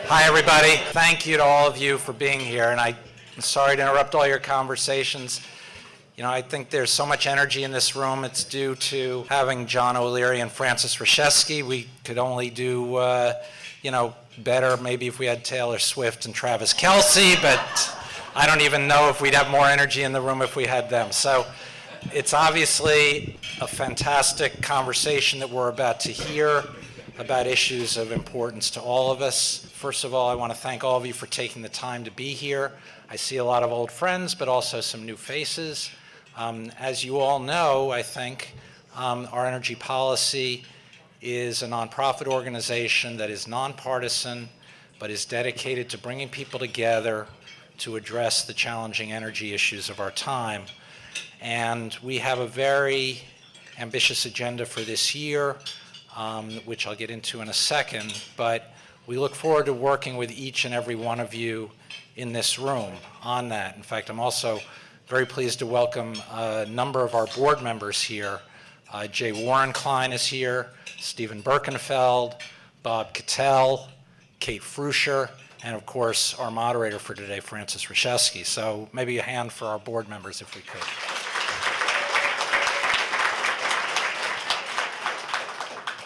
Hi, everybody. Thank you to all of you for being here, and I'm sorry to interrupt all your conversations. You know, I think there's so much energy in this room. It's due to having John O'Leary and Frances Resheske. We could only do, better maybe if we had Taylor Swift and Travis Kelce, but I don't even know if we'd have more energy in the room if we had them. So it's obviously a fantastic conversation that we're about to hear about issues of importance to all of us. First of all, I want to thank all of you for taking the time to be here. I see a lot of old friends, but also some new faces. As you all know, I think, Our Energy Policy is a nonprofit organization that is nonpartisan, but is dedicated to bringing people together to address the challenging energy issues of our time. And we have a very ambitious agenda for this year, which I'll get into in a second, but we look forward to working with each and every one of you in this room on that. In fact, I'm also very pleased to welcome a number of our board members here. Jay Warren Klein is here, Stephen Birkenfeld, Bob Cattell, Kate Fruscher, and of course our moderator for today, Frances Resheske. So maybe a hand for our board members if we could.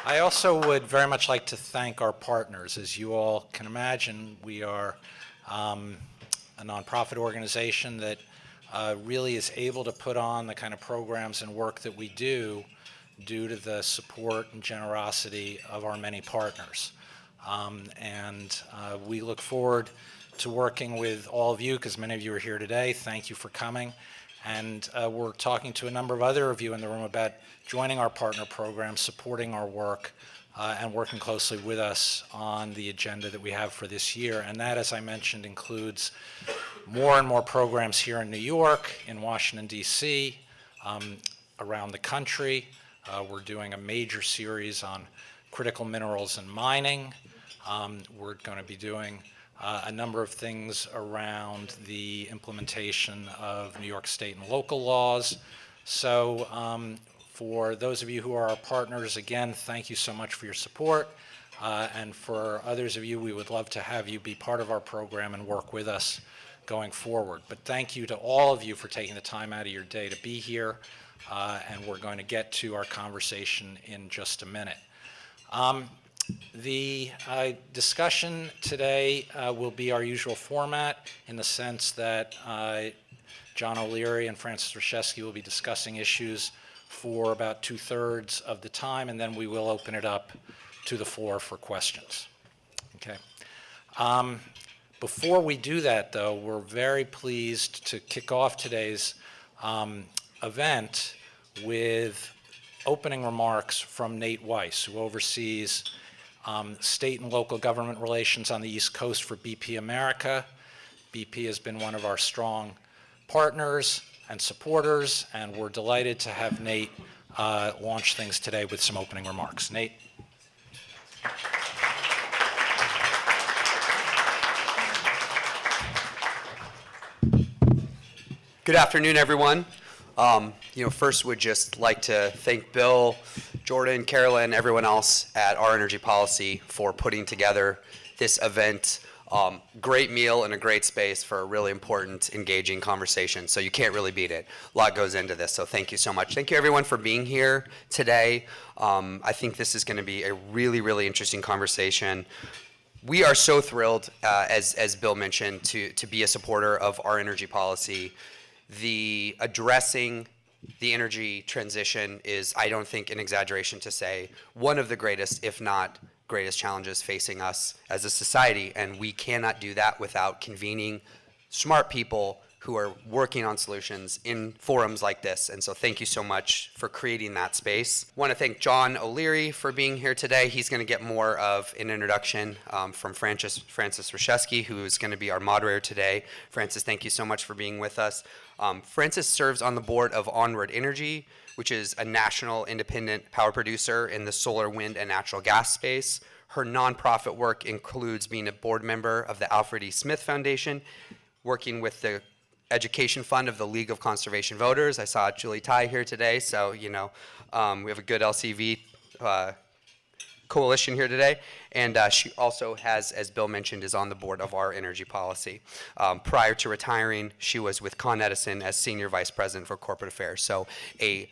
I also would very much like to thank our partners. As you all can imagine, we are a nonprofit organization that really is able to put on the kind of programs and work that we do due to the support and generosity of our many partners. We look forward to working with all of you, because many of you are here today. Thank you for coming. And we're talking to a number of other of you in the room about joining our partner program, supporting our work, and working closely with us on the agenda that we have for this year. And that, as I mentioned, includes more and more programs here in New York, in Washington, D.C., around the country. We're doing a major series on critical minerals and mining. We're going to be doing a number of things around the implementation of New York state and local laws. So for those of you who are our partners, again, thank you so much for your support. And for others of you, we would love to have you be part of our program and work with us going forward. But thank you to all of you for taking the time out of your day to be here. And we're going to get to our conversation in just a minute. The discussion today will be our usual format, in the sense that John O'Leary and Frances Resheske will be discussing issues for about 2/3 of the time, and then we will open it up to the floor for questions. Okay. Before we do that, though, we're very pleased to kick off today's event with opening remarks from Nate Weiss, who oversees state and local government relations on the East Coast for BP America. BP has been one of our strong partners and supporters, and we're delighted to have Nate launch things today with some opening remarks. Nate. Good afternoon, everyone. First would just like to thank Bill, Jordan, Carolyn, everyone else at Our Energy Policy for putting together this event. Great meal and a great space for a really important, engaging conversation. So you can't really beat it. A lot goes into this, so thank you so much. Thank you, everyone, for being here today. I think this is going to be a really, really interesting conversation. We are so thrilled, as Bill mentioned, to be a supporter of Our Energy Policy. The addressing the energy transition is, I don't think, an exaggeration to say, one of the greatest, if not greatest, challenges facing us as a society, and we cannot do that without convening smart people who are working on solutions in forums like this. And so thank you so much for creating that space. I want to thank John O'Leary for being here today. He's going to get more of an introduction from Frances Resheske, who is going to be our moderator today. Frances, thank you so much for being with us. Frances serves on the board of Onward Energy, which is a national independent power producer in the solar, wind, and natural gas space. Her nonprofit work includes being a board member of the Alfred E. Smith Foundation, working with the Education Fund of the League of Conservation Voters. I saw Julie Tai here today, so we have a good LCV coalition here today, and she also has, as Bill mentioned, is on the board of Our Energy Policy. Prior to retiring, she was with Con Edison as Senior Vice President for Corporate Affairs, so a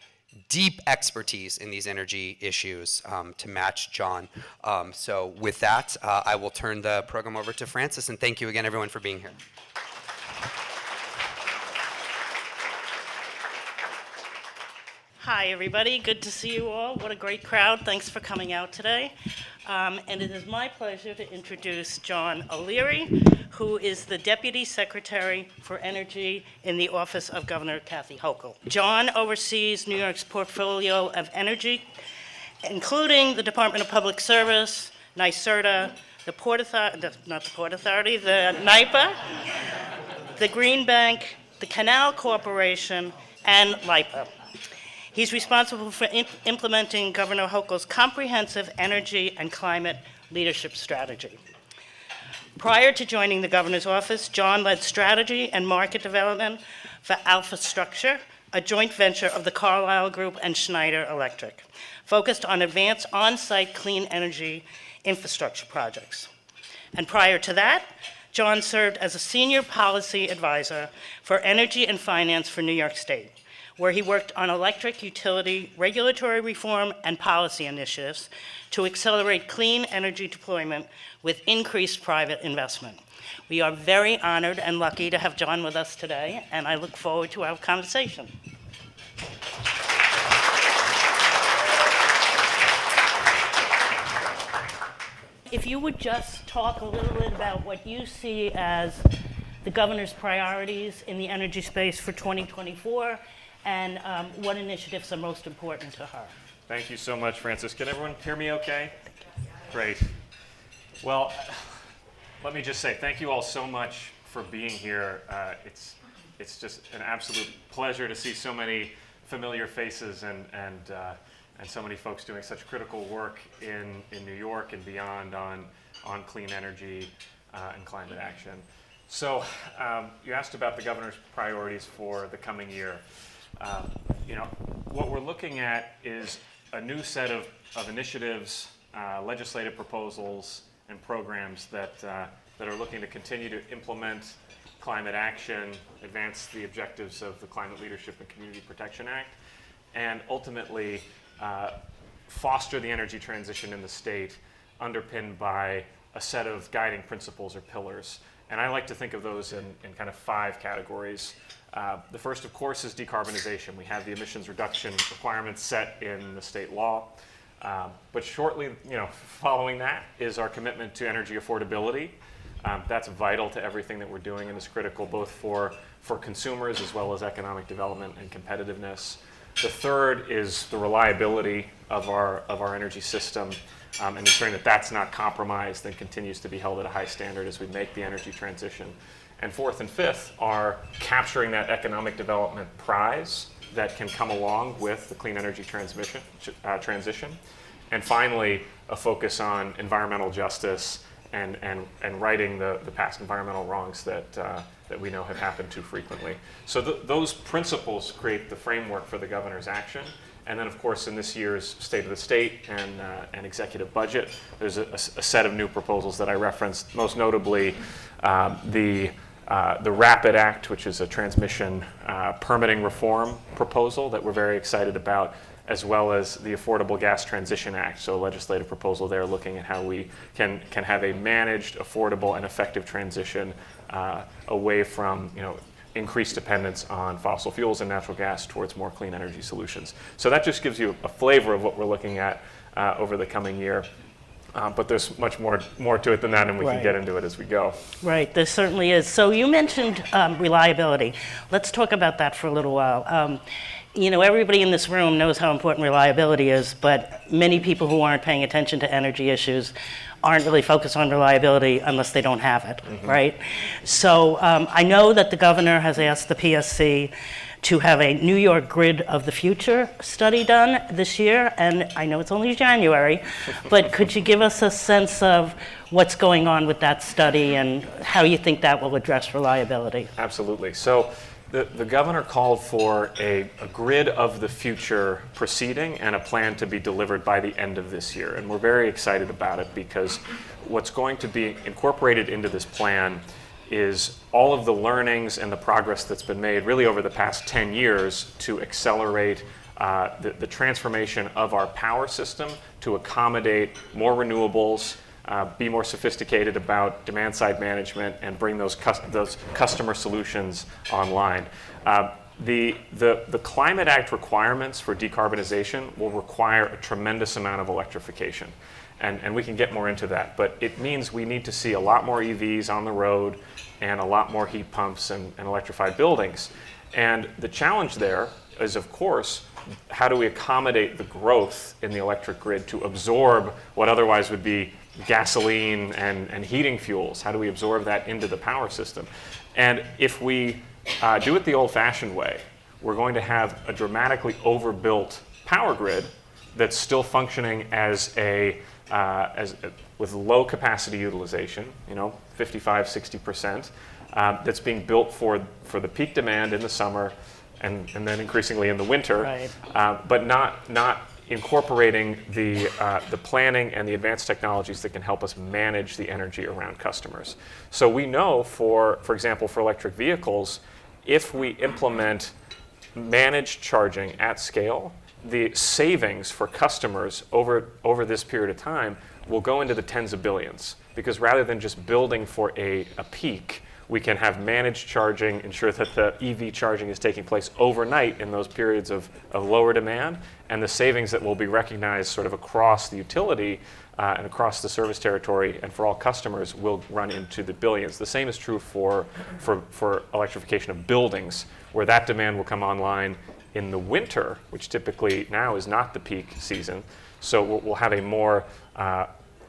deep expertise in these energy issues to match John. So with that, I will turn the program over to Frances, and thank you again, everyone, for being here. Hi, everybody. Good to see you all. What a great crowd. Thanks for coming out today. And it is my pleasure to introduce John O'Leary, who is the Deputy Secretary for Energy in the Office of Governor Kathy Hochul. John oversees New York's portfolio of energy, including the Department of Public Service, NYSERDA, the Port Authority, not the Port Authority, the NYPA, the Green Bank, the Canal Corporation, and LIPA. He's responsible for implementing Governor Hochul's comprehensive energy and climate leadership strategy. Prior to joining the governor's office, John led strategy and market development for Alpha Structure, a joint venture of the Carlyle Group and Schneider Electric, focused on advanced on-site clean energy infrastructure projects. And prior to that, John served as a senior policy advisor for energy and finance for New York State, where he worked on electric utility regulatory reform and policy initiatives to accelerate clean energy deployment with increased private investment. We are very honored and lucky to have John with us today, and I look forward to our conversation. If you would just talk a little bit about what you see as the governor's priorities in the energy space for 2024, and what initiatives are most important to her. Thank you so much, Frances. Can everyone hear me okay? Great. Well, let me just say thank you all so much for being here. It's just an absolute pleasure to see so many familiar faces and so many folks doing such critical work in New York and beyond on clean energy and climate action. So you asked about the governor's priorities for the coming year. What we're looking at is a new set of initiatives, legislative proposals, and programs that are looking to continue to implement climate action, advance the objectives of the Climate Leadership and Community Protection Act, and ultimately foster the energy transition in the state, underpinned by a set of guiding principles or pillars. And I like to think of those in kind of 5 categories. The first, of course, is decarbonization. We have the emissions reduction requirements set in the state law. But shortly, following that is our commitment to energy affordability. That's vital to everything that we're doing and is critical both for consumers as well as economic development and competitiveness. The third is the reliability of our energy system and ensuring that that's not compromised and continues to be held at a high standard as we make the energy transition. And fourth and fifth are capturing that economic development prize that can come along with the clean energy transition. And finally, a focus on environmental justice and righting the past environmental wrongs that we know have happened too frequently. So those principles create the framework for the governor's action. And then, of course, in this year's State of the State and executive budget, there's a set of new proposals that I referenced, most notably the RAPID Act, which is a transmission permitting reform proposal that we're very excited about, as well as the Affordable Gas Transition Act, so a legislative proposal there looking at how we can have a managed, affordable, and effective transition away from increased dependence on fossil fuels and natural gas towards more clean energy solutions. So that just gives you a flavor of what we're looking at over the coming year. But there's much more to it than that, and we can get into it as we go. Right, there certainly is. So you mentioned reliability. Let's talk about that for a little while. Everybody in this room knows how important reliability is, but many people who aren't paying attention to energy issues aren't really focused on reliability unless they don't have it, right? So I know that the governor has asked the PSC to have a New York Grid of the Future study done this year, and I know it's only January, but could you give us a sense of what's going on with that study and how you think that will address reliability? Absolutely. So The governor called for a grid of the future proceeding and a plan to be delivered by the end of this year. And we're very excited about it because what's going to be incorporated into this plan is all of the learnings and the progress that's been made really over the past 10 years to accelerate the transformation of our power system to accommodate more renewables, be more sophisticated about demand-side management, and bring those customer solutions online. The Climate Act requirements for decarbonization will require a tremendous amount of electrification. And we can get more into that. But it means we need to see a lot more EVs on the road and a lot more heat pumps and electrified buildings. And the challenge there is, of course, how do we accommodate the growth in the electric grid to absorb what otherwise would be gasoline and heating fuels? How do we absorb that into the power system? And if we do it the old-fashioned way, we're going to have a dramatically overbuilt power grid that's still functioning as with low capacity utilization, 55, 60%, that's being built for the peak demand in the summer and then increasingly in the winter, Right. But not incorporating the planning and the advanced technologies that can help us manage the energy around customers. So we know, for example, for electric vehicles, if we implement managed charging at scale, the savings for customers over this period of time will go into the tens of billions. Because rather than just building for a peak, we can have managed charging, ensure that the EV charging is taking place overnight in those periods of lower demand, and the savings that will be recognized sort of across the utility and across the service territory and for all customers will run into the billions. The same is true for electrification of buildings, where that demand will come online in the winter, which typically now is not the peak season. So we'll have a more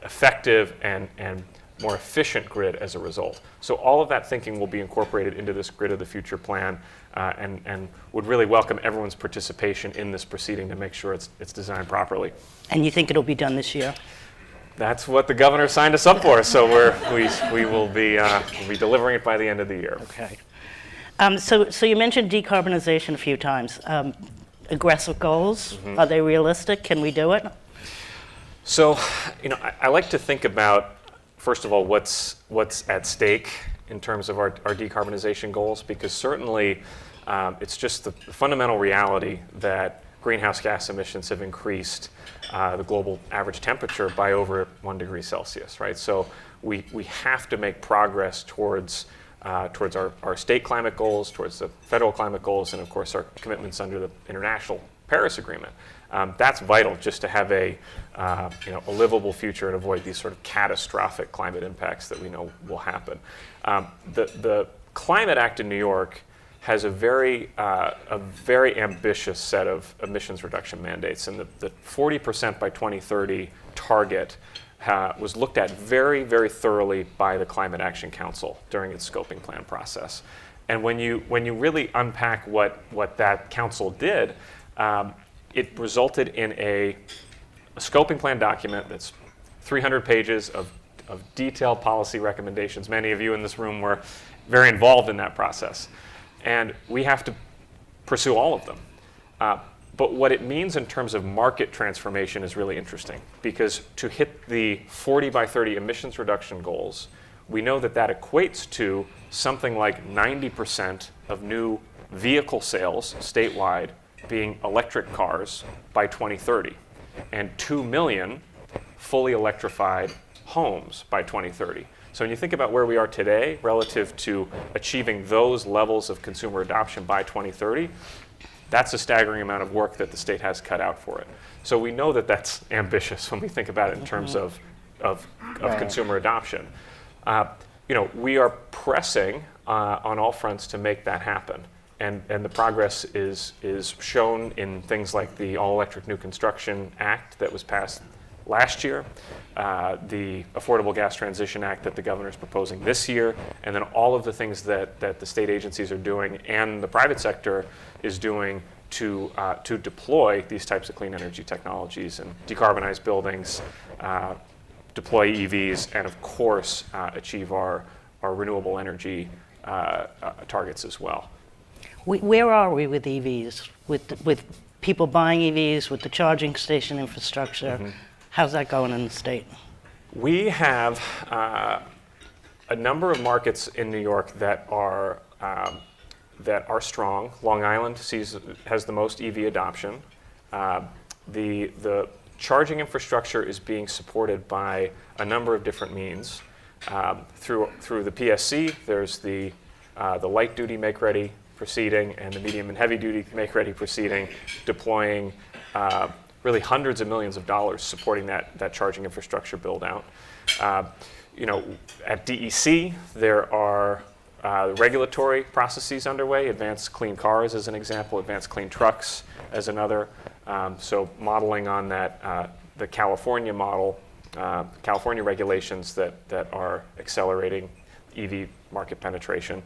effective and more efficient grid as a result. So all of that thinking will be incorporated into this Grid of the Future plan, and would really welcome everyone's participation in this proceeding to make sure it's designed properly. And you think it'll be done this year? That's what the governor signed us up for. So we will be delivering it by the end of the year. Okay. So you mentioned decarbonization a few times. Aggressive goals, are they realistic? Can we do it? So, I like to think about, first of all, what's at stake in terms of our decarbonization goals, because certainly it's just the fundamental reality that greenhouse gas emissions have increased the global average temperature by over 1 degree Celsius, right? So we have to make progress towards our state climate goals, towards the federal climate goals, and of course our commitments under the International Paris Agreement. That's vital just to have a livable future and avoid these sort of catastrophic climate impacts that we know will happen. The Climate Act in New York has a very ambitious set of emissions reduction mandates, and the 40% by 2030 target was looked at very, very thoroughly by the Climate Action Council during its scoping plan process. And when you really unpack what that council did, it resulted in a scoping plan document that's 300 pages of detailed policy recommendations. Many of you in this room were very involved in that process. And we have to pursue all of them. But what it means in terms of market transformation is really interesting, because to hit the 40 by 30 emissions reduction goals, we know that equates to something like 90% of new vehicle sales statewide being electric cars by 2030, and 2 million fully electrified homes by 2030. So when you think about where we are today relative to achieving those levels of consumer adoption by 2030, that's a staggering amount of work that the state has cut out for it. So we know that that's ambitious when we think about it in terms of consumer adoption. We are pressing on all fronts to make that happen. And the progress is shown in things like the All-Electric New Construction Act that was passed last year, the Affordable Gas Transition Act that the governor is proposing this year, and then all of the things that the state agencies are doing and the private sector is doing to deploy these types of clean energy technologies and decarbonize buildings, deploy EVs, and of course achieve our renewable energy targets as well. Where are we with EVs, with people buying EVs, with the charging station infrastructure? How's that going in the state? We have a number of markets in New York that are strong. Long Island has the most EV adoption. The charging infrastructure is being supported by a number of different means. Through the PSC, there's the light duty make ready proceeding and the medium and heavy duty make ready proceeding, deploying really hundreds of millions of dollars supporting that charging infrastructure build out. At DEC, there are regulatory processes underway. Advanced clean cars as an example, advanced clean trucks as another. So modeling on that, the California model, California regulations that are accelerating EV market penetration.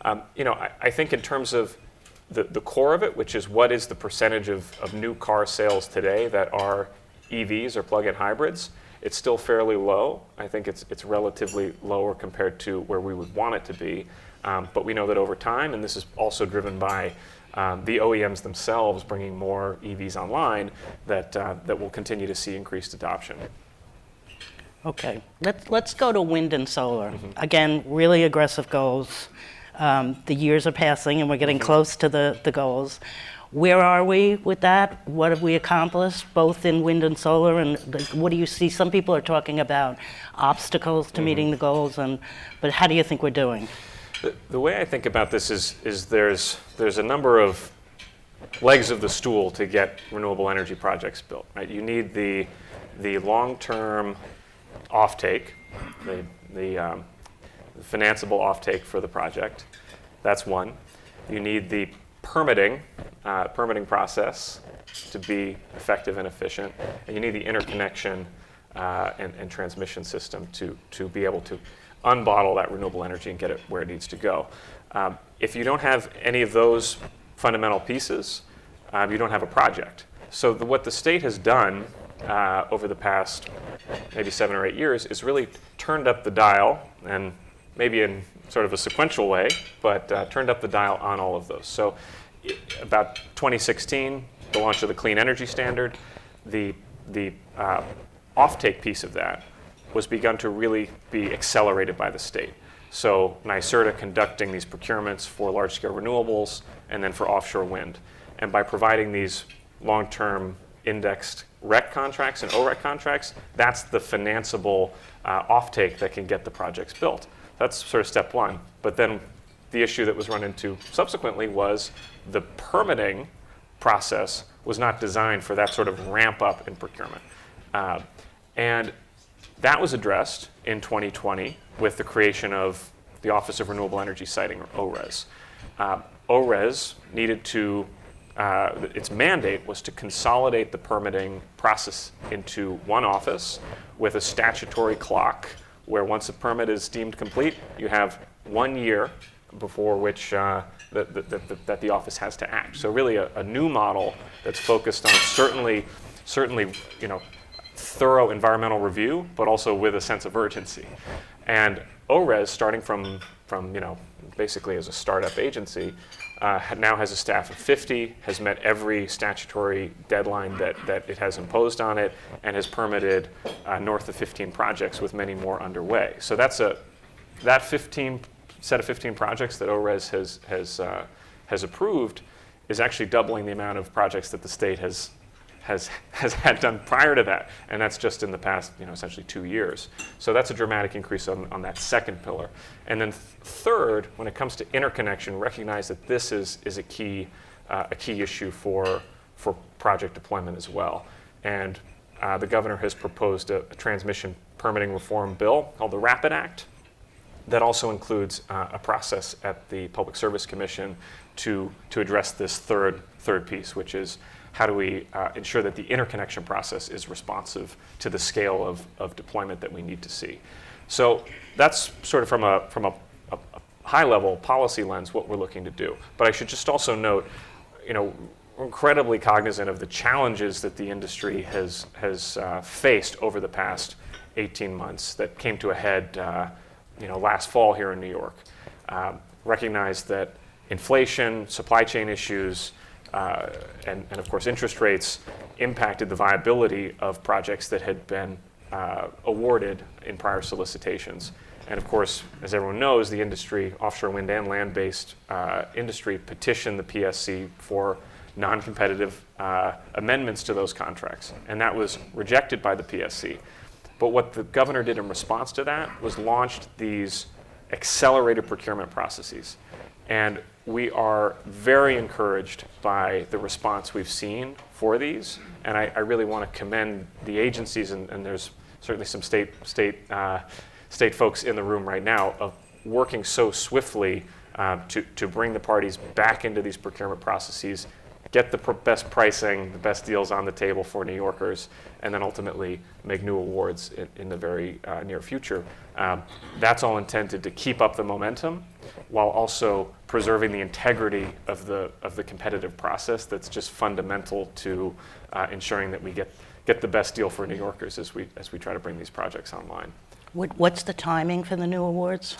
I think in terms of the core of it, which is what is the percentage of new car sales today that are EVs or plug-in hybrids, it's still fairly low. I think it's relatively lower compared to where we would want it to be. But we know that over time, and this is also driven by the OEMs themselves bringing more EVs online, that we'll continue to see increased adoption. Okay, let's go to wind and solar. Again, really aggressive goals. The years are passing and we're getting close to the goals. Where are we with that? What have we accomplished, both in wind and solar? And what do you see? Some people are talking about obstacles to meeting the goals, but how do you think we're doing? The way I think about this is there's a number of legs of the stool to get renewable energy projects built. Right? You need the long-term offtake, the financeable offtake for the project. That's one. You need the permitting process to be effective and efficient, and you need the interconnection and transmission system to be able to unbottle that renewable energy and get it where it needs to go. If you don't have any of those fundamental pieces, you don't have a project. So what the state has done over the past maybe 7 or 8 years is really turned up the dial, and maybe in sort of a sequential way, but turned up the dial on all of those. So about 2016, the launch of the Clean Energy Standard, the offtake piece of that was begun to really be accelerated by the state. So NYSERDA conducting these procurements for large-scale renewables and then for offshore wind. And by providing these long-term indexed REC contracts and OREC contracts, that's the financeable offtake that can get the projects built. That's sort of step one. But then the issue that was run into subsequently was the permitting process was not designed for that sort of ramp up in procurement. And that was addressed in 2020 with the creation of the Office of Renewable Energy Siting, or ORES. ORES needed to, its mandate was to consolidate the permitting process into one office with a statutory clock where once a permit is deemed complete, you have 1 year before which that the office has to act. So really a new model that's focused on certainly thorough environmental review, but also with a sense of urgency. And ORES, starting from basically as a startup agency, now has a staff of 50, has met every statutory deadline that it has imposed on it, and has permitted north of 15 projects with many more underway. So that set of 15 projects that ORES has approved is actually doubling the amount of projects that the state has had done prior to that, and that's just in the past, essentially 2 years. So that's a dramatic increase on that second pillar. And then third, when it comes to interconnection, recognize that this is a key issue for project deployment as well. And the governor has proposed a transmission permitting reform bill called the RAPID Act that also includes a process at the Public Service Commission to address this third piece, which is how do we ensure that the interconnection process is responsive to the scale of deployment that we need to see. So that's sort of from a high-level policy lens what we're looking to do. But I should just also note, we're incredibly cognizant of the challenges that the industry has faced over the past 18 months that came to a head last fall here in New York. Recognize that inflation, supply chain issues, and of course interest rates impacted the viability of projects that had been awarded in prior solicitations. And of course, as everyone knows, the industry, offshore wind and land-based industry, petitioned the PSC for non-competitive amendments to those contracts. And that was rejected by the PSC. But what the governor did in response to that was launched these accelerated procurement processes. And we are very encouraged by the response we've seen for these. And I really want to commend the agencies, and there's certainly some state folks in the room right now, of working so swiftly to bring the parties back into these procurement processes, get the best pricing, the best deals on the table for New Yorkers, and then ultimately make new awards in the very near future. That's all intended to keep up the momentum while also preserving the integrity of the competitive process that's just fundamental to ensuring that we get the best deal for New Yorkers as we try to bring these projects online. What's the timing for the new awards?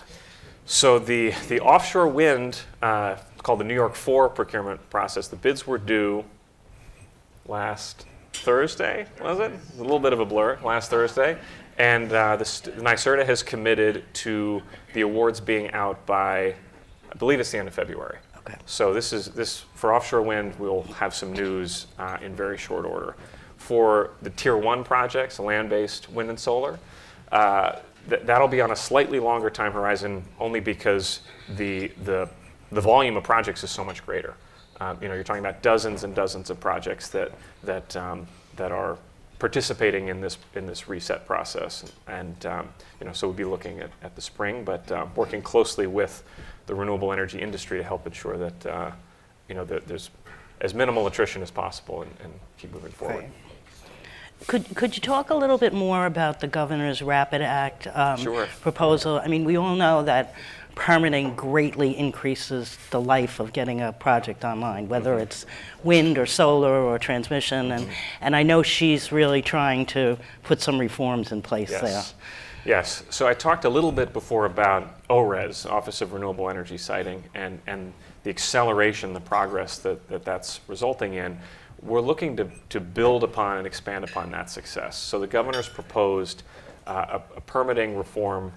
So the offshore wind, called the New York 4 procurement process, the bids were due last Thursday, was it? A little bit of a blur, last Thursday. And the NYSERDA has committed to the awards being out by, I believe it's the end of February. Okay. So this for offshore wind, we'll have some news in very short order. For the Tier 1 projects, the land-based wind and solar, that'll be on a slightly longer time horizon, only because the volume of projects is so much greater. You're talking about dozens and dozens of projects that are participating in this reset process, and so we'll be looking at the spring, but working closely with the renewable energy industry to help ensure that that there's as minimal attrition as possible and keep moving forward. Right. Could you talk a little bit more about the governor's Rapid Act Sure. proposal? I mean, we all know that permitting greatly increases the life of getting a project online, whether it's wind or solar or transmission, and I know she's really trying to put some reforms in place there. Yes. So I talked a little bit before about ORES, Office of Renewable Energy Siting, and the acceleration, the progress that's resulting in. We're looking to build upon and expand upon that success. So the governor's proposed a permitting reform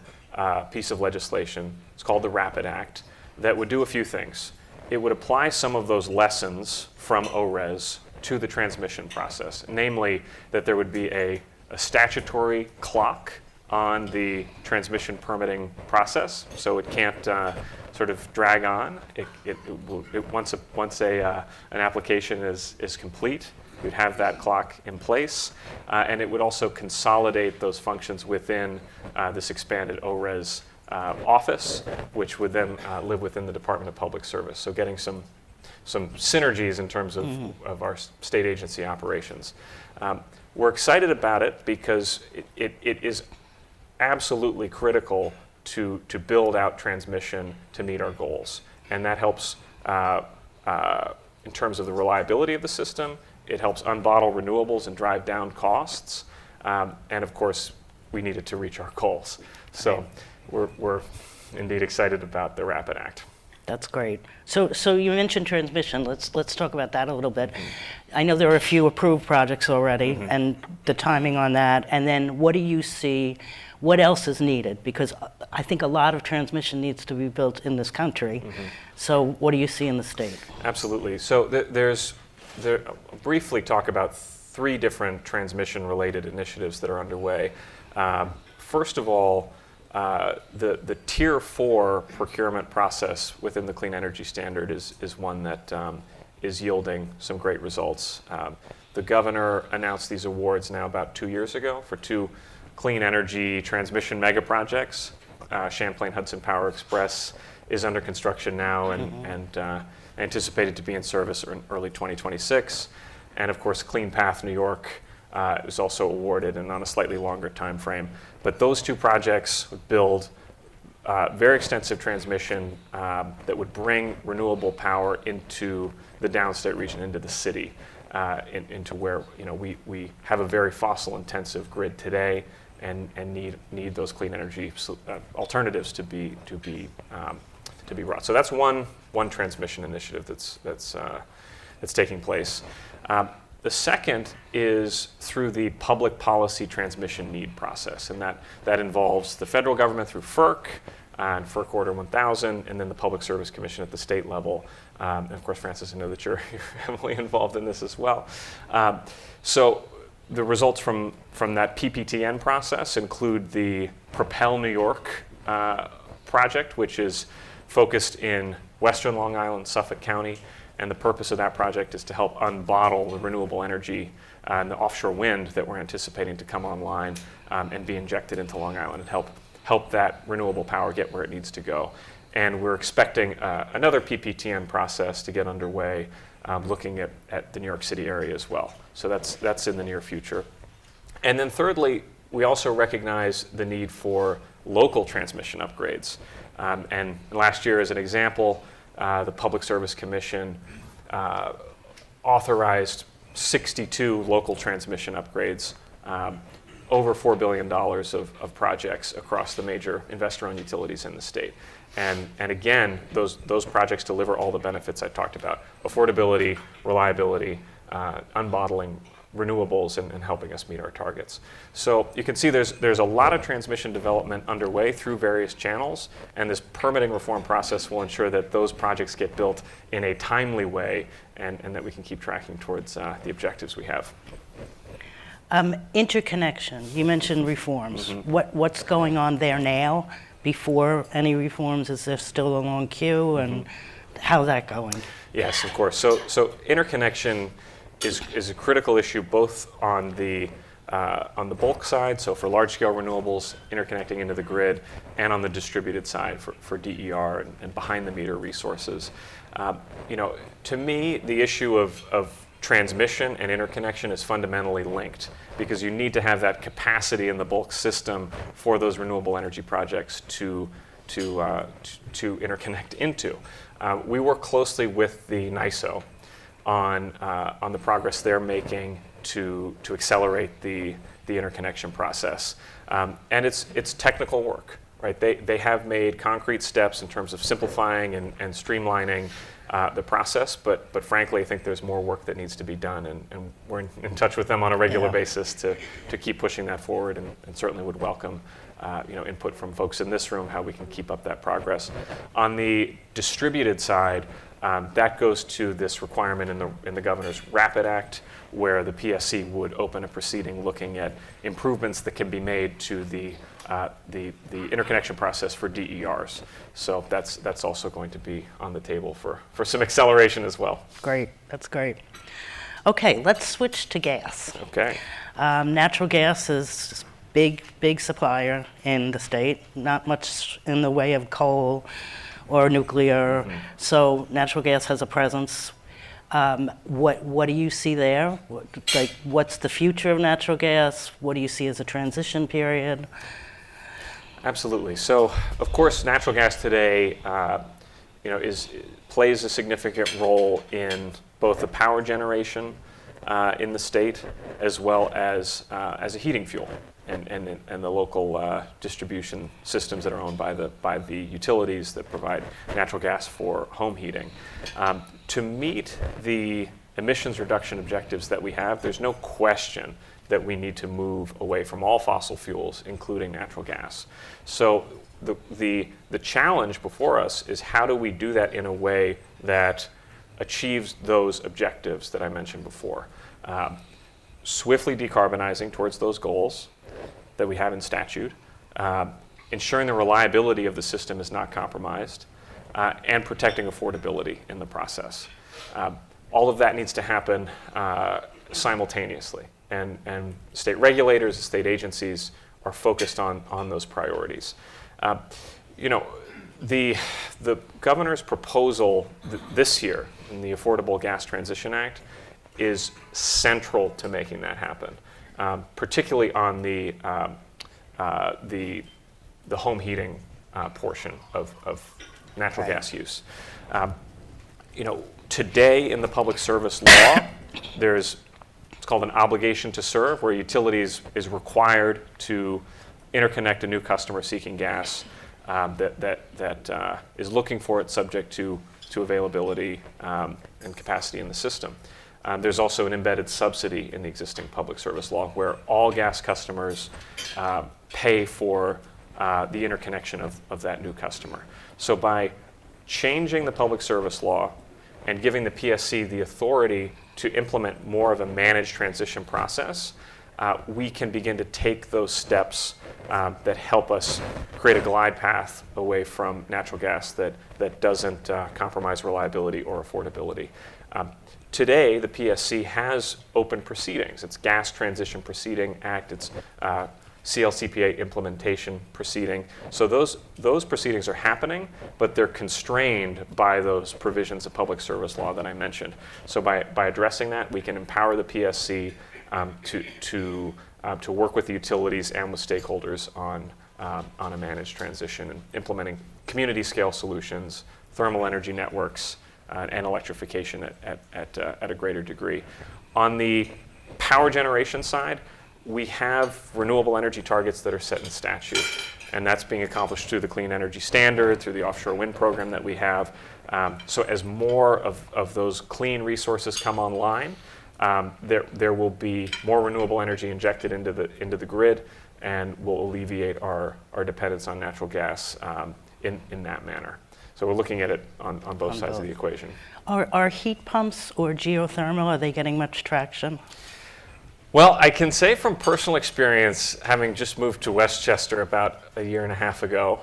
piece of legislation. It's called the Rapid Act, that would do a few things. It would apply some of those lessons from ORES to the transmission process, namely that there would be a statutory clock on the transmission permitting process, so it can't sort of drag on. Once an application is complete, we'd have that clock in place, and it would also consolidate those functions within this expanded ORES office, which would then live within the Department of Public Service. So getting some synergies in terms of our state agency operations. We're excited about it because it is absolutely critical to build out transmission to meet our goals. And that helps in terms of the reliability of the system. It helps unbottle renewables and drive down costs. And of course, we need it to reach our goals. So we're indeed excited about the Rapid Act. That's great. So you mentioned transmission. Let's talk about that a little bit. I know there are a few approved projects already, and the timing on that. And then what do you see? What else is needed? Because I think a lot of transmission needs to be built in this country. So what do you see in the state? Absolutely. So I'll briefly talk about 3 different transmission-related initiatives that are underway. First of all, the Tier 4 procurement process within the Clean Energy Standard is one that is yielding some great results. The governor announced these awards now about 2 years ago for 2 clean energy transmission mega projects. Champlain Hudson Power Express is under construction now and anticipated to be in service in early 2026. And of course, Clean Path New York is also awarded and on a slightly longer time frame. But those 2 projects would build very extensive transmission that would bring renewable power into the downstate region, into the city, into where we have a very fossil-intensive grid today, and need those clean energy alternatives to be brought. So that's one transmission initiative that's taking place. The second is through the public policy transmission need process, and that involves the federal government through FERC and FERC Order 1000, and then the Public Service Commission at the state level. And of course, Frances, I know that you're heavily involved in this as well. So the results from that PPTN process include the Propel New York project, which is focused in western Long Island, Suffolk County. And the purpose of that project is to help unbottle the renewable energy and the offshore wind that we're anticipating to come online and be injected into Long Island and help that renewable power get where it needs to go. And we're expecting another PPTN process to get underway looking at the New York City area as well. So that's in the near future. And then thirdly, we also recognize the need for local transmission upgrades. And last year, as an example, the Public Service Commission authorized 62 local transmission upgrades, over $4 billion of projects across the major investor-owned utilities in the state. And again, those projects deliver all the benefits I talked about: affordability, reliability, unbottling renewables, and helping us meet our targets. So you can see there's a lot of transmission development underway through various channels, and this permitting reform process will ensure that those projects get built in a timely way and that we can keep tracking towards the objectives we have. Interconnection, you mentioned reforms. What's going on there now before any reforms? Is there still a long queue, and how's that going? Yes, of course. So interconnection is a critical issue both on the bulk side, so for large-scale renewables interconnecting into the grid, and on the distributed side for DER and behind-the-meter resources. To me, the issue of transmission and interconnection is fundamentally linked, because you need to have that capacity in the bulk system for those renewable energy projects to interconnect into. We work closely with the NYISO on the progress they're making to accelerate the interconnection process. And it's technical work, right? They have made concrete steps in terms of simplifying and streamlining the process, but frankly, I think there's more work that needs to be done, and we're in touch with them on a regular basis to keep pushing that forward, and certainly would welcome input from folks in this room how we can keep up that progress. On the distributed side, that goes to this requirement in the Governor's Rapid Act, where the PSC would open a proceeding looking at improvements that can be made to the interconnection process for DERs. So that's also going to be on the table for some acceleration as well. Great, that's great. Okay, let's switch to gas. Okay. Natural gas is big supplier in the state, not much in the way of coal or nuclear, so natural gas has a presence. What do you see there? What's the future of natural gas? What do you see as a transition period? Absolutely. So, of course, natural gas today, plays a significant role in both the power generation in the state, as well as a heating fuel, and the local distribution systems that are owned by the utilities that provide natural gas for home heating. To meet the emissions reduction objectives that we have, there's no question that we need to move away from all fossil fuels, including natural gas. So the challenge before us is, how do we do that in a way that achieves those objectives that I mentioned before? Swiftly decarbonizing towards those goals that we have in statute, ensuring the reliability of the system is not compromised, and protecting affordability in the process. All of that needs to happen simultaneously, and state regulators, state agencies are focused on those priorities. The governor's proposal this year in the Affordable Gas Transition Act is central to making that happen, particularly on the home heating portion of natural gas use. Today in the public service law, it's called an obligation to serve, where utilities is required to interconnect a new customer seeking gas that is looking for it subject to availability and capacity in the system. There's also an embedded subsidy in the existing public service law where all gas customers pay for the interconnection of that new customer. So by changing the public service law and giving the PSC the authority to implement more of a managed transition process, we can begin to take those steps that help us create a glide path away from natural gas that doesn't compromise reliability or affordability. Today, the PSC has open proceedings. It's Gas Transition Proceeding Act. It's CLCPA implementation proceeding. So those proceedings are happening, but they're constrained by those provisions of public service law that I mentioned. So by addressing that, we can empower the PSC to work with the utilities and with stakeholders on a managed transition and implementing community scale solutions, thermal energy networks, and electrification at a greater degree. On the power generation side, we have renewable energy targets that are set in statute, and that's being accomplished through the Clean Energy Standard, through the offshore wind program that we have. So as more of those clean resources come online, there will be more renewable energy injected into the grid, and will alleviate our dependence on natural gas in that manner. So we're looking at it on both sides of the equation. Are heat pumps or geothermal, are they getting much traction? Well, I can say from personal experience, having just moved to Westchester about a year and a half ago,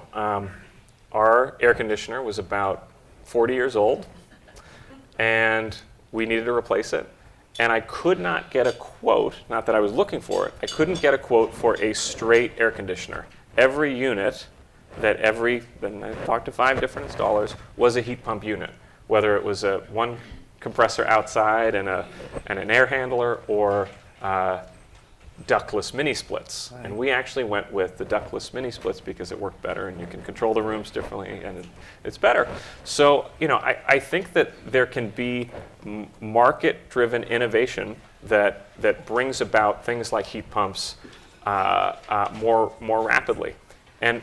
our air conditioner was about 40 years old, and we needed to replace it. And I could not get a quote, not that I was looking for it, I couldn't get a quote for a straight air conditioner. Every unit and I talked to 5 different installers, was a heat pump unit, whether it was one compressor outside and an air handler, or ductless mini splits. Right. And we actually went with the ductless mini splits because it worked better, and you can control the rooms differently, and it's better. So, I think that there can be market-driven innovation that brings about things like heat pumps more rapidly. And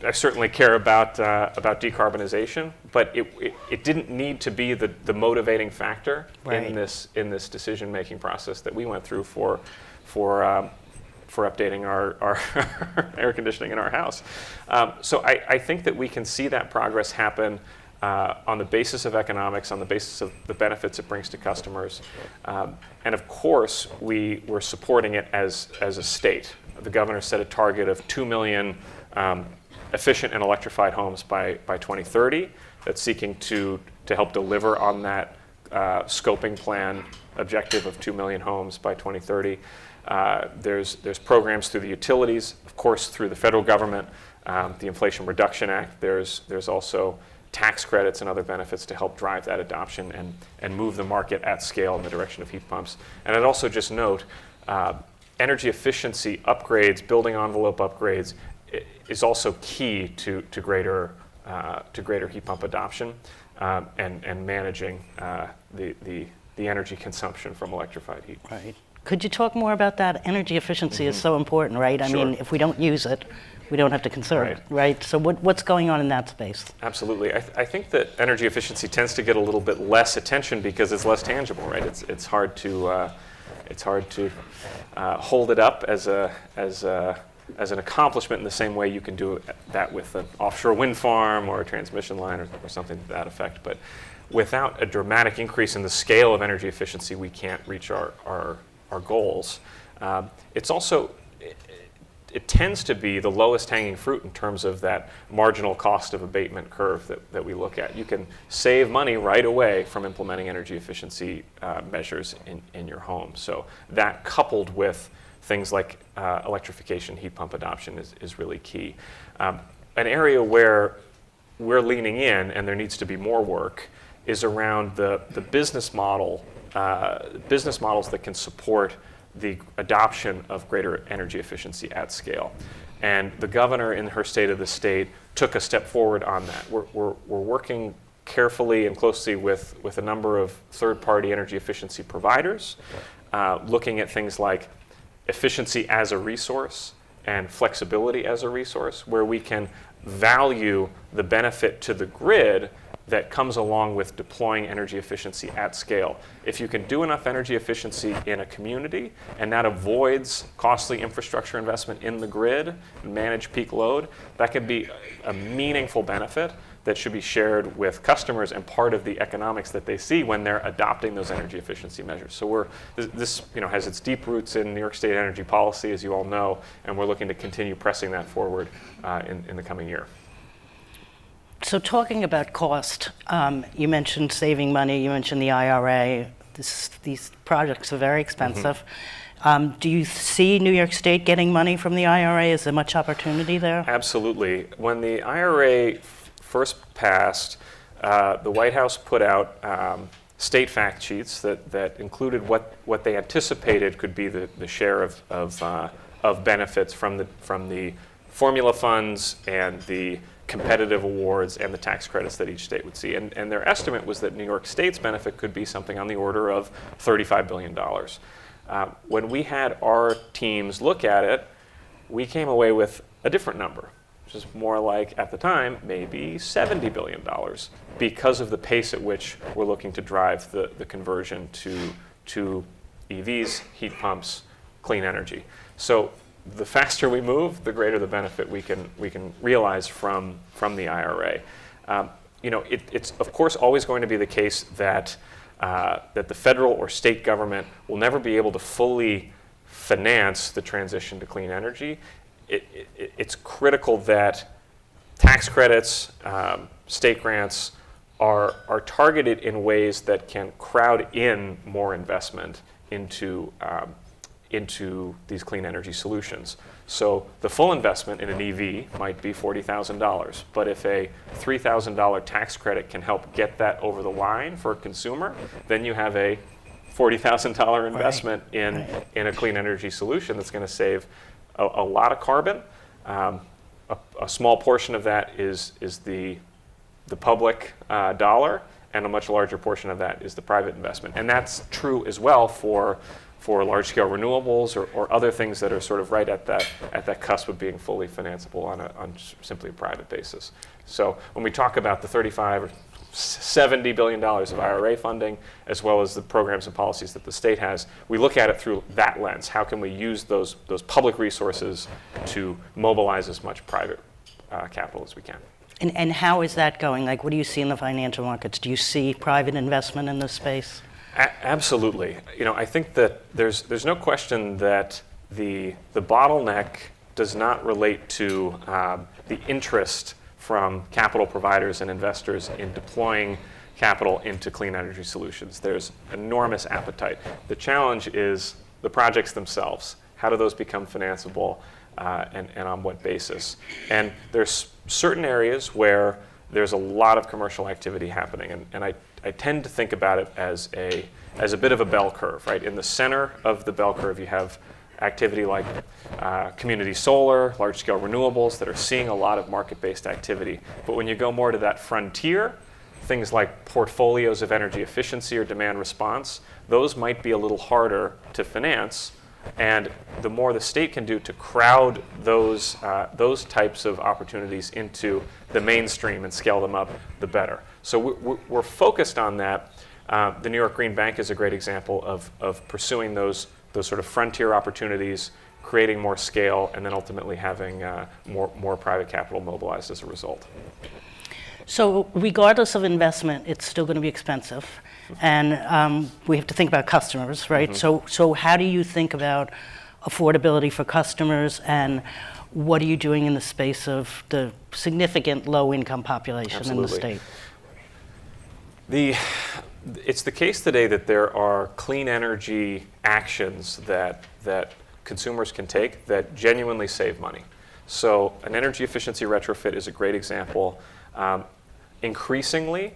I certainly care about decarbonization, but it didn't need to be the motivating factor right. in this decision-making process that we went through for updating our air conditioning in our house. So I think that we can see that progress happen on the basis of economics, on the basis of the benefits it brings to customers, and of course we're supporting it as a state. The governor set a target of 2 million. Efficient and electrified homes by 2030. That's seeking to help deliver on that scoping plan objective of 2 million homes by 2030. There's programs through the utilities, of course, through the federal government, the Inflation Reduction Act. There's also tax credits and other benefits to help drive that adoption and move the market at scale in the direction of heat pumps. And I'd also just note, energy efficiency upgrades, building envelope upgrades, is also key to greater heat pump adoption and managing the energy consumption from electrified heat. Right. Could you talk more about that? Energy efficiency is so important, right? I mean, if we don't use it, we don't have to conserve it, right? So what's going on in that space? Absolutely. I think that energy efficiency tends to get a little bit less attention because it's less tangible, right? It's hard to hold it up as an accomplishment in the same way you can do that with an offshore wind farm or a transmission line or something to that effect. But without a dramatic increase in the scale of energy efficiency, we can't reach our goals. It tends to be the lowest hanging fruit in terms of that marginal cost of abatement curve that we look at. You can save money right away from implementing energy efficiency measures in your home. So that, coupled with things like electrification, heat pump adoption, is really key. An area where we're leaning in, and there needs to be more work, is around the business models that can support the adoption of greater energy efficiency at scale. And the governor, in her State of the State, took a step forward on that. We're working carefully and closely with a number of third-party energy efficiency providers, looking at things like efficiency as a resource, and flexibility as a resource, where we can value the benefit to the grid that comes along with deploying energy efficiency at scale. If you can do enough energy efficiency in a community and that avoids costly infrastructure investment in the grid and manage peak load, that could be a meaningful benefit that should be shared with customers and part of the economics that they see when they're adopting those energy efficiency measures. So this has its deep roots in New York State energy policy, as you all know, and we're looking to continue pressing that forward in the coming year. So talking about cost, you mentioned saving money, you mentioned the IRA. These projects are very expensive. Do you see New York State getting money from the IRA? Is there much opportunity there? Absolutely. When the IRA first passed, the White House put out state fact sheets that included what they anticipated could be the share of benefits from the formula funds and the competitive awards and the tax credits that each state would see. And their estimate was that New York State's benefit could be something on the order of $35 billion. When we had our teams look at it, we came away with a different number, which is more like, at the time, maybe $70 billion, because of the pace at which we're looking to drive the conversion to EVs, heat pumps, clean energy. So the faster we move, the greater the benefit we can realize from the IRA. It's of course always going to be the case that the federal or state government will never be able to fully finance the transition to clean energy. It's critical that tax credits, state grants are targeted in ways that can crowd in more investment into these clean energy solutions. So the full investment in an EV might be $40,000, but if a $3,000 tax credit can help get that over the line for a consumer, then you have a $40,000 investment in a clean energy solution that's going to save a lot of carbon. A small portion of that is the public dollar, and a much larger portion of that is the private investment. And that's true as well for large-scale renewables or other things that are sort of right at that cusp of being fully financeable on simply a private basis. So when we talk about the $35 or $70 billion of IRA funding, as well as the programs and policies that the state has, we look at it through that lens. How can we use those public resources to mobilize as much private capital as we can? And how is that going? Like, what do you see in the financial markets? Do you see private investment in this space? Absolutely. I think that there's no question that the bottleneck does not relate to the interest from capital providers and investors in deploying capital into clean energy solutions. There's enormous appetite. The challenge is the projects themselves. How do those become financeable, and on what basis? And there's certain areas where there's a lot of commercial activity happening, and I tend to think about it as a bit of a bell curve, right? In the center of the bell curve, you have activity like community solar, large-scale renewables that are seeing a lot of market-based activity. But when you go more to that frontier, things like portfolios of energy efficiency or demand response, those might be a little harder to finance. And the more the state can do to crowd those types of opportunities into the mainstream and scale them up, the better. So we're focused on that. The New York Green Bank is a great example of pursuing those sort of frontier opportunities, creating more scale, and then ultimately having more private capital mobilized as a result. So regardless of investment, it's still going to be expensive. And we have to think about customers, right? Mm-hmm. So how do you think about affordability for customers, and what are you doing in the space of the significant low-income population Absolutely. in the state? It's the case today that there are clean energy actions that consumers can take that genuinely save money. So an energy efficiency retrofit is a great example. Increasingly,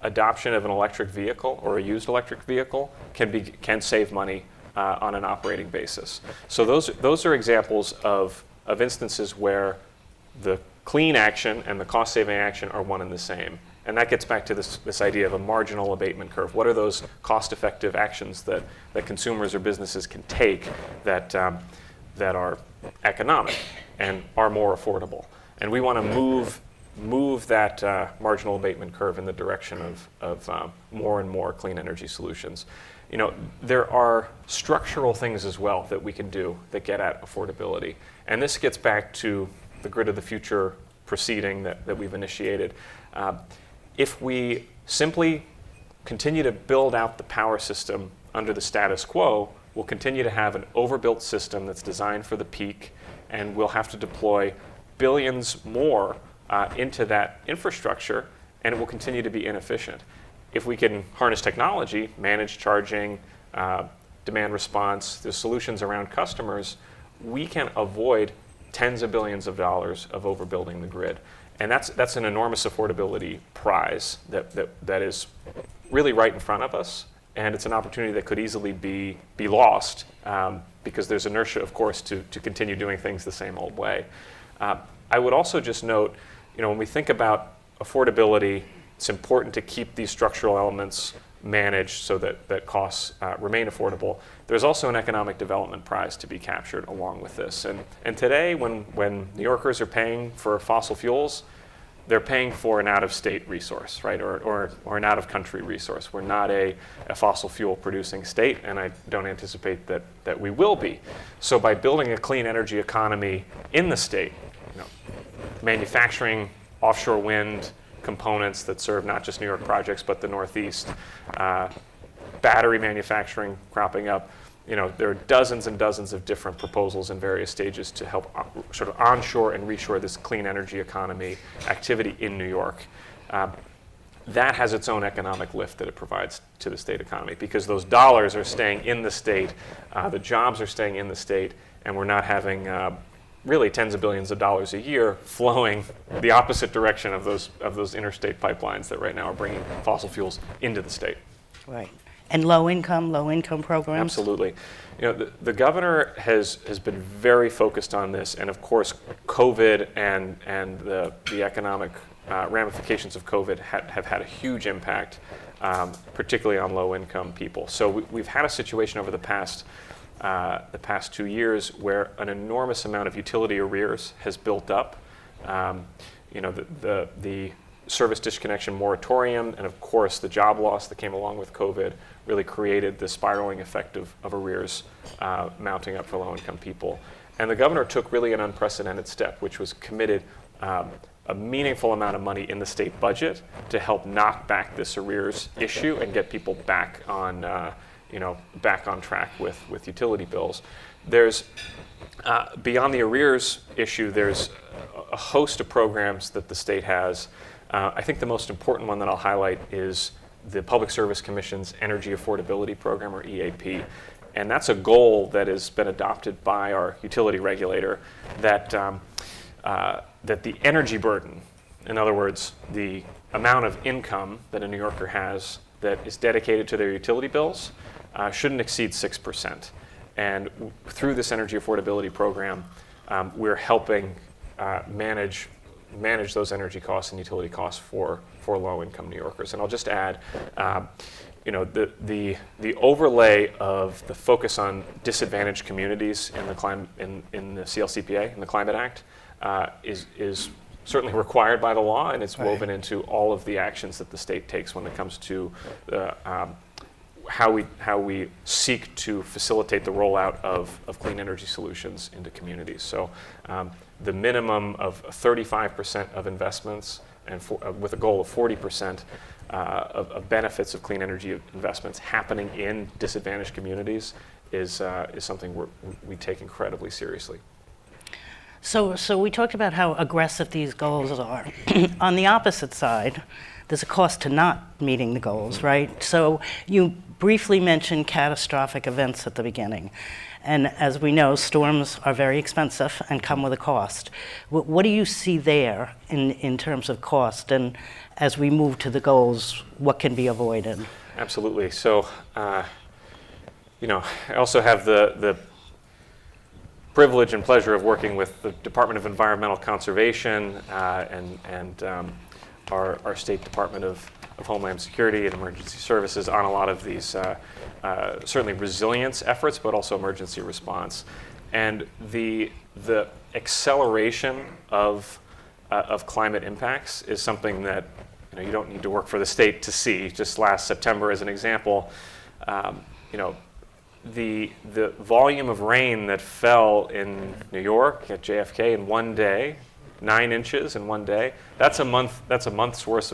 adoption of an electric vehicle or a used electric vehicle can save money on an operating basis. So those are examples of instances where the clean action and the cost-saving action are one and the same. And that gets back to this idea of a marginal abatement curve. What are those cost-effective actions that consumers or businesses can take that that are economic and are more affordable. And we want to move that marginal abatement curve in the direction of more and more clean energy solutions. You know, there are structural things as well that we can do that get at affordability. And this gets back to the Grid of the Future proceeding that we've initiated. If we simply continue to build out the power system under the status quo, we'll continue to have an overbuilt system that's designed for the peak, and we'll have to deploy billions more into that infrastructure, and it will continue to be inefficient. If we can harness technology, manage charging, demand response, the solutions around customers, we can avoid tens of billions of dollars of overbuilding the grid. And that's an enormous affordability prize that is really right in front of us, and it's an opportunity that could easily be lost because there's inertia, of course, to continue doing things the same old way. I would also just note, you know, when we think about affordability, it's important to keep these structural elements managed so that costs remain affordable. There's also an economic development prize to be captured along with this. And today, when New Yorkers are paying for fossil fuels, they're paying for an out-of-state resource, right, or an out-of-country resource. We're not a fossil fuel producing state, and I don't anticipate that we will be. So by building a clean energy economy in the state, you know, manufacturing offshore wind components that serve not just New York projects, but the Northeast, battery manufacturing cropping up. You know, there are dozens and dozens of different proposals in various stages to help sort of onshore and reshore this clean energy economy activity in New York. That has its own economic lift that it provides to the state economy, because those dollars are staying in the state, the jobs are staying in the state, and we're not having really tens of billions of dollars a year flowing the opposite direction of those interstate pipelines that right now are bringing fossil fuels into the state. Right. And low income programs? Absolutely. You know, the governor has been very focused on this, and of course, COVID and the economic ramifications of COVID have had a huge impact, particularly on low income people. So we've had a situation over the past 2 years where an enormous amount of utility arrears has built up. You know, the service disconnection moratorium and of course the job loss that came along with COVID really created the spiraling effect of arrears mounting up for low income people. And the governor took really an unprecedented step, which was committed a meaningful amount of money in the state budget to help knock back this arrears issue and get people back on back on track with utility bills. There's beyond the arrears issue, there's a host of programs that the state has. I think the most important one that I'll highlight is the Public Service Commission's Energy Affordability Program, or EAP. And that's a goal that has been adopted by our utility regulator, that the energy burden, in other words, the amount of income that a New Yorker has that is dedicated to their utility bills, shouldn't exceed 6%. And through this energy affordability program, we're helping manage those energy costs and utility costs for low-income New Yorkers. And I'll just add, you know, the overlay of the focus on disadvantaged communities in the CLCPA, in the Climate Act, is certainly required by the law, and it's woven into all of the actions that the state takes when it comes to how we seek to facilitate the rollout of clean energy solutions into communities. So the minimum of 35% of investments, and with a goal of 40% of benefits of clean energy investments happening in disadvantaged communities is something we take incredibly seriously. So we talked about how aggressive these goals are. On the opposite side, there's a cost to not meeting the goals, right? So you briefly mentioned catastrophic events at the beginning. And as we know, storms are very expensive and come with a cost. What do you see there in terms of cost? And as we move to the goals, what can be avoided? Absolutely. So, you know, I also have the privilege and pleasure of working with the Department of Environmental Conservation and our State Department of Homeland Security and Emergency Services on a lot of these certainly resilience efforts, but also emergency response. And the acceleration of climate impacts is something that you don't need to work for the state to see. Just last September, as an example, the volume of rain that fell in New York at JFK in one day, 9 inches in one day, that's a month's worth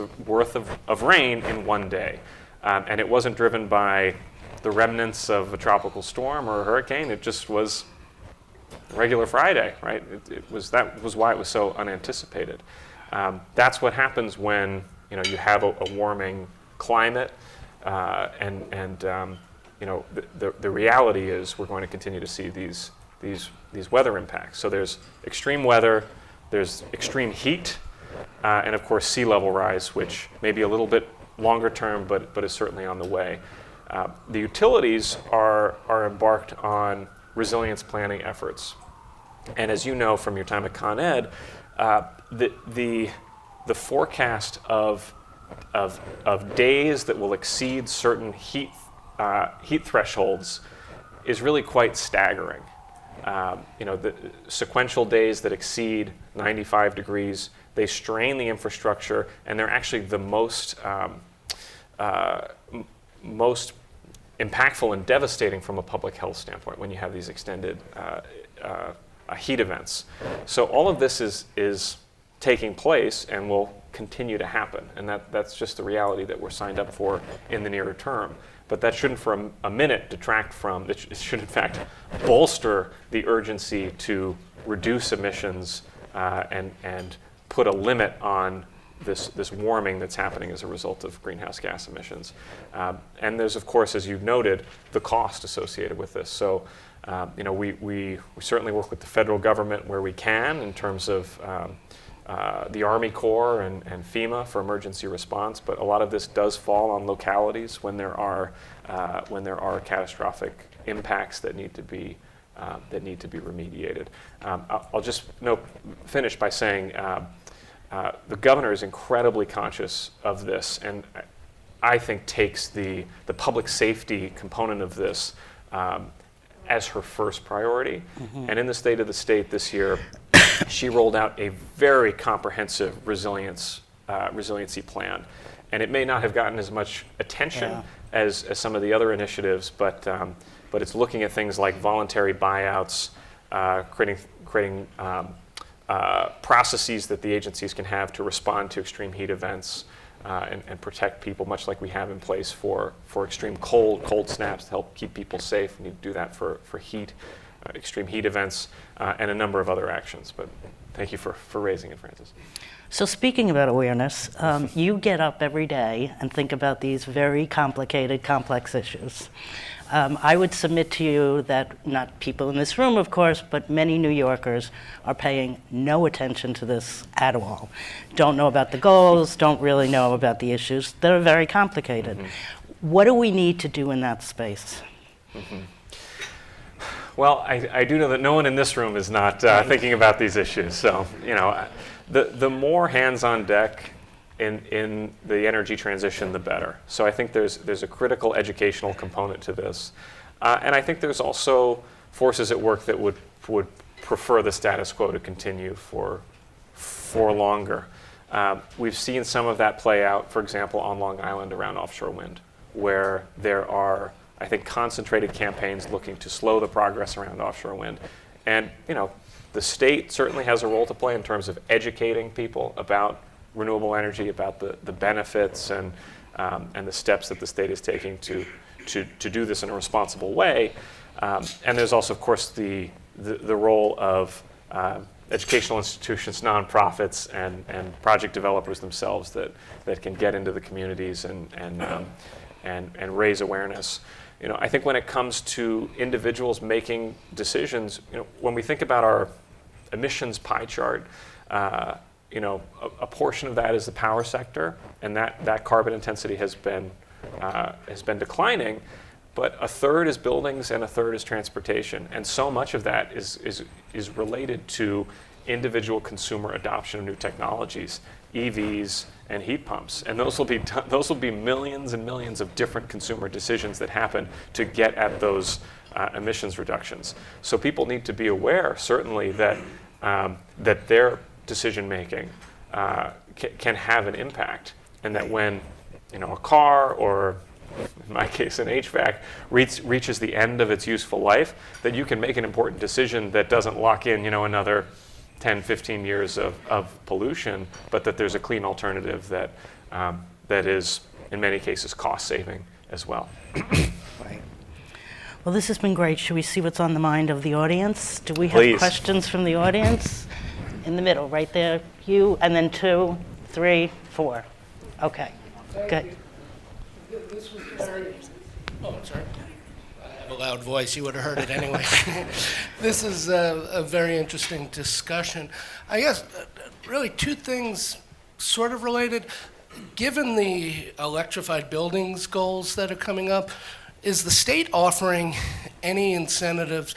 of rain in one day. And it wasn't driven by the remnants of a tropical storm or a hurricane. It just was a regular Friday, right? That was why it was so unanticipated. That's what happens when you have a warming climate, and the reality is we're going to continue to see these weather impacts. So there's extreme weather, there's extreme heat, and of course sea level rise, which may be a little bit longer term, but is certainly on the way. The utilities are embarked on resilience planning efforts, and as you know from your time at Con Ed, the forecast of days that will exceed certain heat thresholds is really quite staggering. The sequential days that exceed 95 degrees, they strain the infrastructure, and they're actually the most impactful and devastating from a public health standpoint when you have these extended heat events. So all of this is taking place and will continue to happen, and that's just the reality that we're signed up for in the nearer term. But that shouldn't for a minute detract from, it should in fact bolster the urgency to reduce emissions and put a limit on this warming that's happening as a result of greenhouse gas emissions. And there's, of course, as you noted, the cost associated with this. So we certainly work with the federal government where we can in terms of the Army Corps and FEMA for emergency response, but a lot of this does fall on localities when there are catastrophic impacts that need to be remediated. I'll just finish by saying the governor is incredibly conscious of this, and I think takes the public safety component of this as her first priority. Mm-hmm. And in the State of the State this year, she rolled out a very comprehensive resiliency plan. And it may not have gotten as much attention as some of the other initiatives, but it's looking at things like voluntary buyouts, creating processes that the agencies can have to respond to extreme heat events and protect people, much like we have in place for extreme cold snaps to help keep people safe. We need to do that for heat, extreme heat events, and a number of other actions. But thank you for raising it, Frances. So speaking about awareness, you get up every day and think about these very complicated, complex issues. I would submit to you that not people in this room, of course, but many New Yorkers are paying no attention to this at all. Don't know about the goals, don't really know about the issues that are very complicated. Mm-hmm. What do we need to do in that space? Mm-hmm. Well, I do know that no one in this room is not thinking about these issues. So, the more hands on deck in the energy transition, the better. So I think there's a critical educational component to this, and I think there's also forces at work that would prefer the status quo to continue for longer. We've seen some of that play out, for example, on Long Island around offshore wind, where there are, I think, concentrated campaigns looking to slow the progress around offshore wind. And the state certainly has a role to play in terms of educating people about renewable energy, about the benefits and the steps that the state is taking to do this in a responsible way. And there's also, of course, the role of educational institutions, nonprofits, and project developers themselves that can get into the communities and raise awareness. I think when it comes to individuals making decisions, when we think about our emissions pie chart, a portion of that is the power sector, and that carbon intensity has been declining. But a third is buildings and a third is transportation, and so much of that is related to individual consumer adoption of new technologies. EVs, and heat pumps. And those will be millions and millions of different consumer decisions that happen to get at those emissions reductions. So people need to be aware, certainly, that that their decision making can have an impact, and that when a car, or in my case an HVAC, reaches the end of its useful life, that you can make an important decision that doesn't lock in another 10, 15 years of pollution, but that there's a clean alternative that that is in many cases cost saving as well. Right. Well, this has been great. Should we see what's on the mind of the audience? Do we have Please. questions from the audience? In the middle, right there. You, and then 2, 3, 4. Okay. Good. This was very, I'm sorry. I have a loud voice. You would have heard it anyway. This is a very interesting discussion. I guess really two things sort of related. Given the electrified buildings goals that are coming up, is the state offering any incentives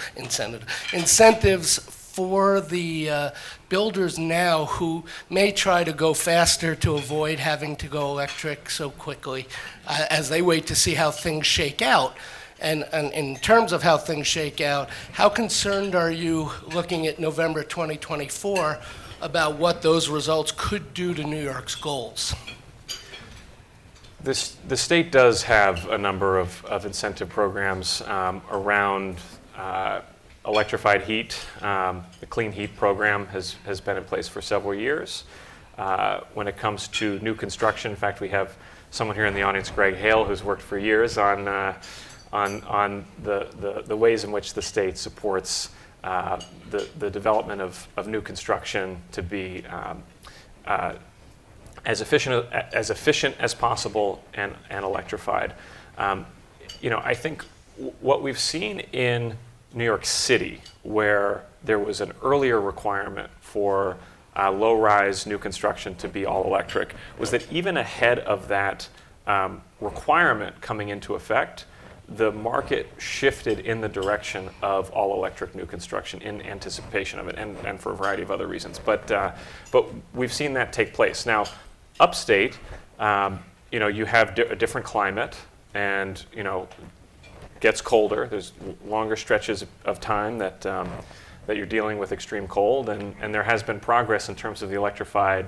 for the builders now who may try to go faster to avoid having to go electric so quickly as they wait to see how things shake out? And in terms of how things shake out, how concerned are you looking at November 2024 about what those results could do to New York's goals? The state does have a number of incentive programs around electrified heat. The Clean Heat program has been in place for several years. When it comes to new construction, in fact, we have someone here in the audience, Greg Hale, who's worked for years on the ways in which the state supports the development of new construction to be as efficient as possible and electrified. I think what we've seen in New York City, where there was an earlier requirement for low-rise new construction to be all electric, was that even ahead of that requirement coming into effect, the market shifted in the direction of all electric new construction in anticipation of it, and for a variety of other reasons. But we've seen that take place. Now, upstate, you have a different climate, and gets colder. There's longer stretches of time that you're dealing with extreme cold, and there has been progress in terms of the electrified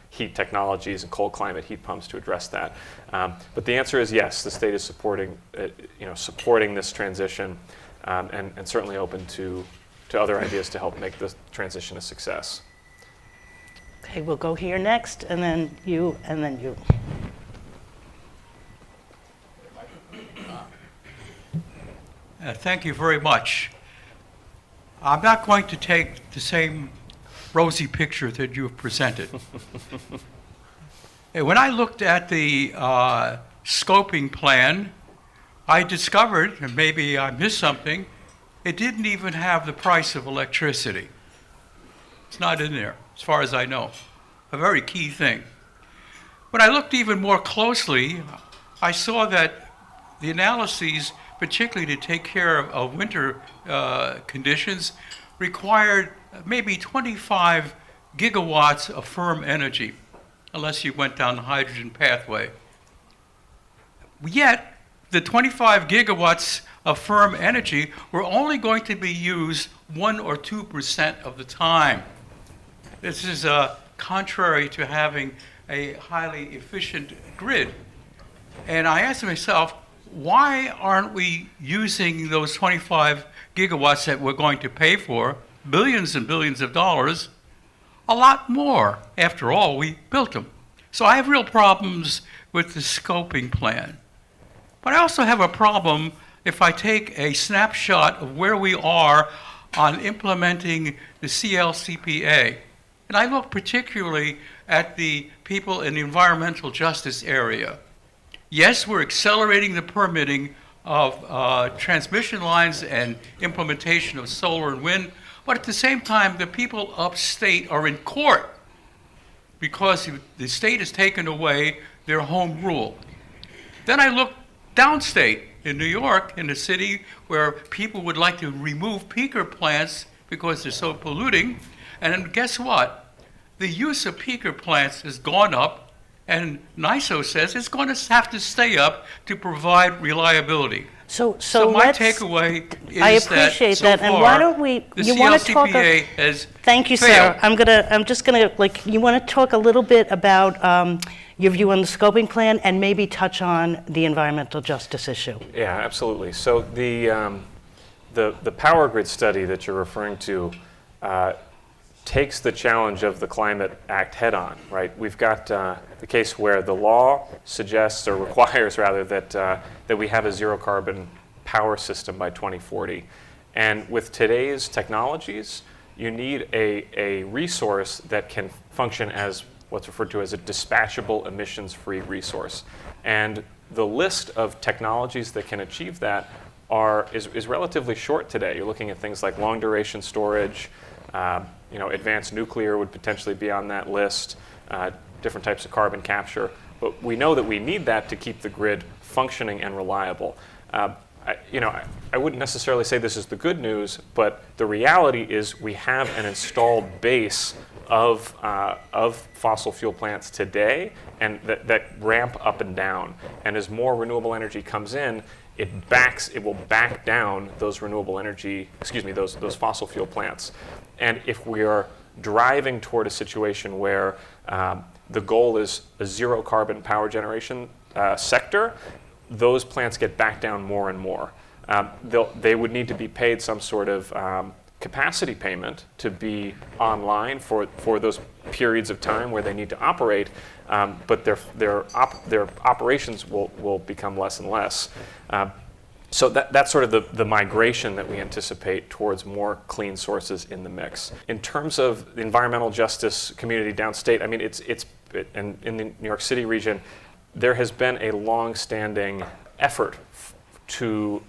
heat technologies and cold climate heat pumps to address that. But the answer is yes. The state is supporting this transition, and certainly open to other ideas to help make the transition a success. Okay, we'll go here next, and then you, and then you. Thank you very much. I'm not going to take the same rosy picture that you have presented. When I looked at the scoping plan, I discovered, and maybe I missed something, it didn't even have the price of electricity. It's not in there, as far as I know. A very key thing. When I looked even more closely, I saw that the analyses, particularly to take care of winter conditions, required maybe 25 gigawatts of firm energy, unless you went down the hydrogen pathway. Yet, the 25 gigawatts of firm energy were only going to be used 1 or 2% of the time. This is contrary to having a highly efficient grid. And I asked myself, why aren't we using those 25 gigawatts that we're going to pay for, billions and billions of dollars, a lot more? After all, we built them. So I have real problems with the scoping plan. But I also have a problem if I take a snapshot of where we are on implementing the CLCPA. And I look particularly at the people in the environmental justice area. Yes, we're accelerating the permitting of transmission lines and implementation of solar and wind, but at the same time, the people upstate are in court because the state has taken away their home rule. Then I look downstate in New York, in the city where people would like to remove peaker plants because they're so polluting, and then guess what? the use of peaker plants has gone up, and NISO says it's going to have to stay up to provide reliability. So my let's, takeaway is I appreciate so that, far, and why don't we, the you want to talk, CLCPA has thank you, failed. sir. I'm just gonna, like, you want to talk a little bit about your view on the scoping plan and maybe touch on the environmental justice issue? Yeah, absolutely. So the power grid study that you're referring to takes the challenge of the Climate Act head on, right? We've got the case where the law suggests or requires rather that we have a zero carbon power system by 2040. And with today's technologies, you need a resource that can function as what's referred to as a dispatchable emissions-free resource. And the list of technologies that can achieve that is relatively short today. You're looking at things like long duration storage, advanced nuclear would potentially be on that list, different types of carbon capture. But we know that we need that to keep the grid functioning and reliable. I wouldn't necessarily say this is the good news, but the reality is we have an installed base of fossil fuel plants today, and that ramp up and down. And as more renewable energy comes in, it will back down those those fossil fuel plants. And if we are driving toward a situation where the goal is a zero carbon power generation sector, those plants get backed down more and more. They would need to be paid some sort of capacity payment to be online for those periods of time where they need to operate, but their operations will become less and less. So that's sort of the migration that we anticipate towards more clean sources in the mix. In terms of the environmental justice community downstate, I mean, and in the New York City region, there has been a long-standing effort to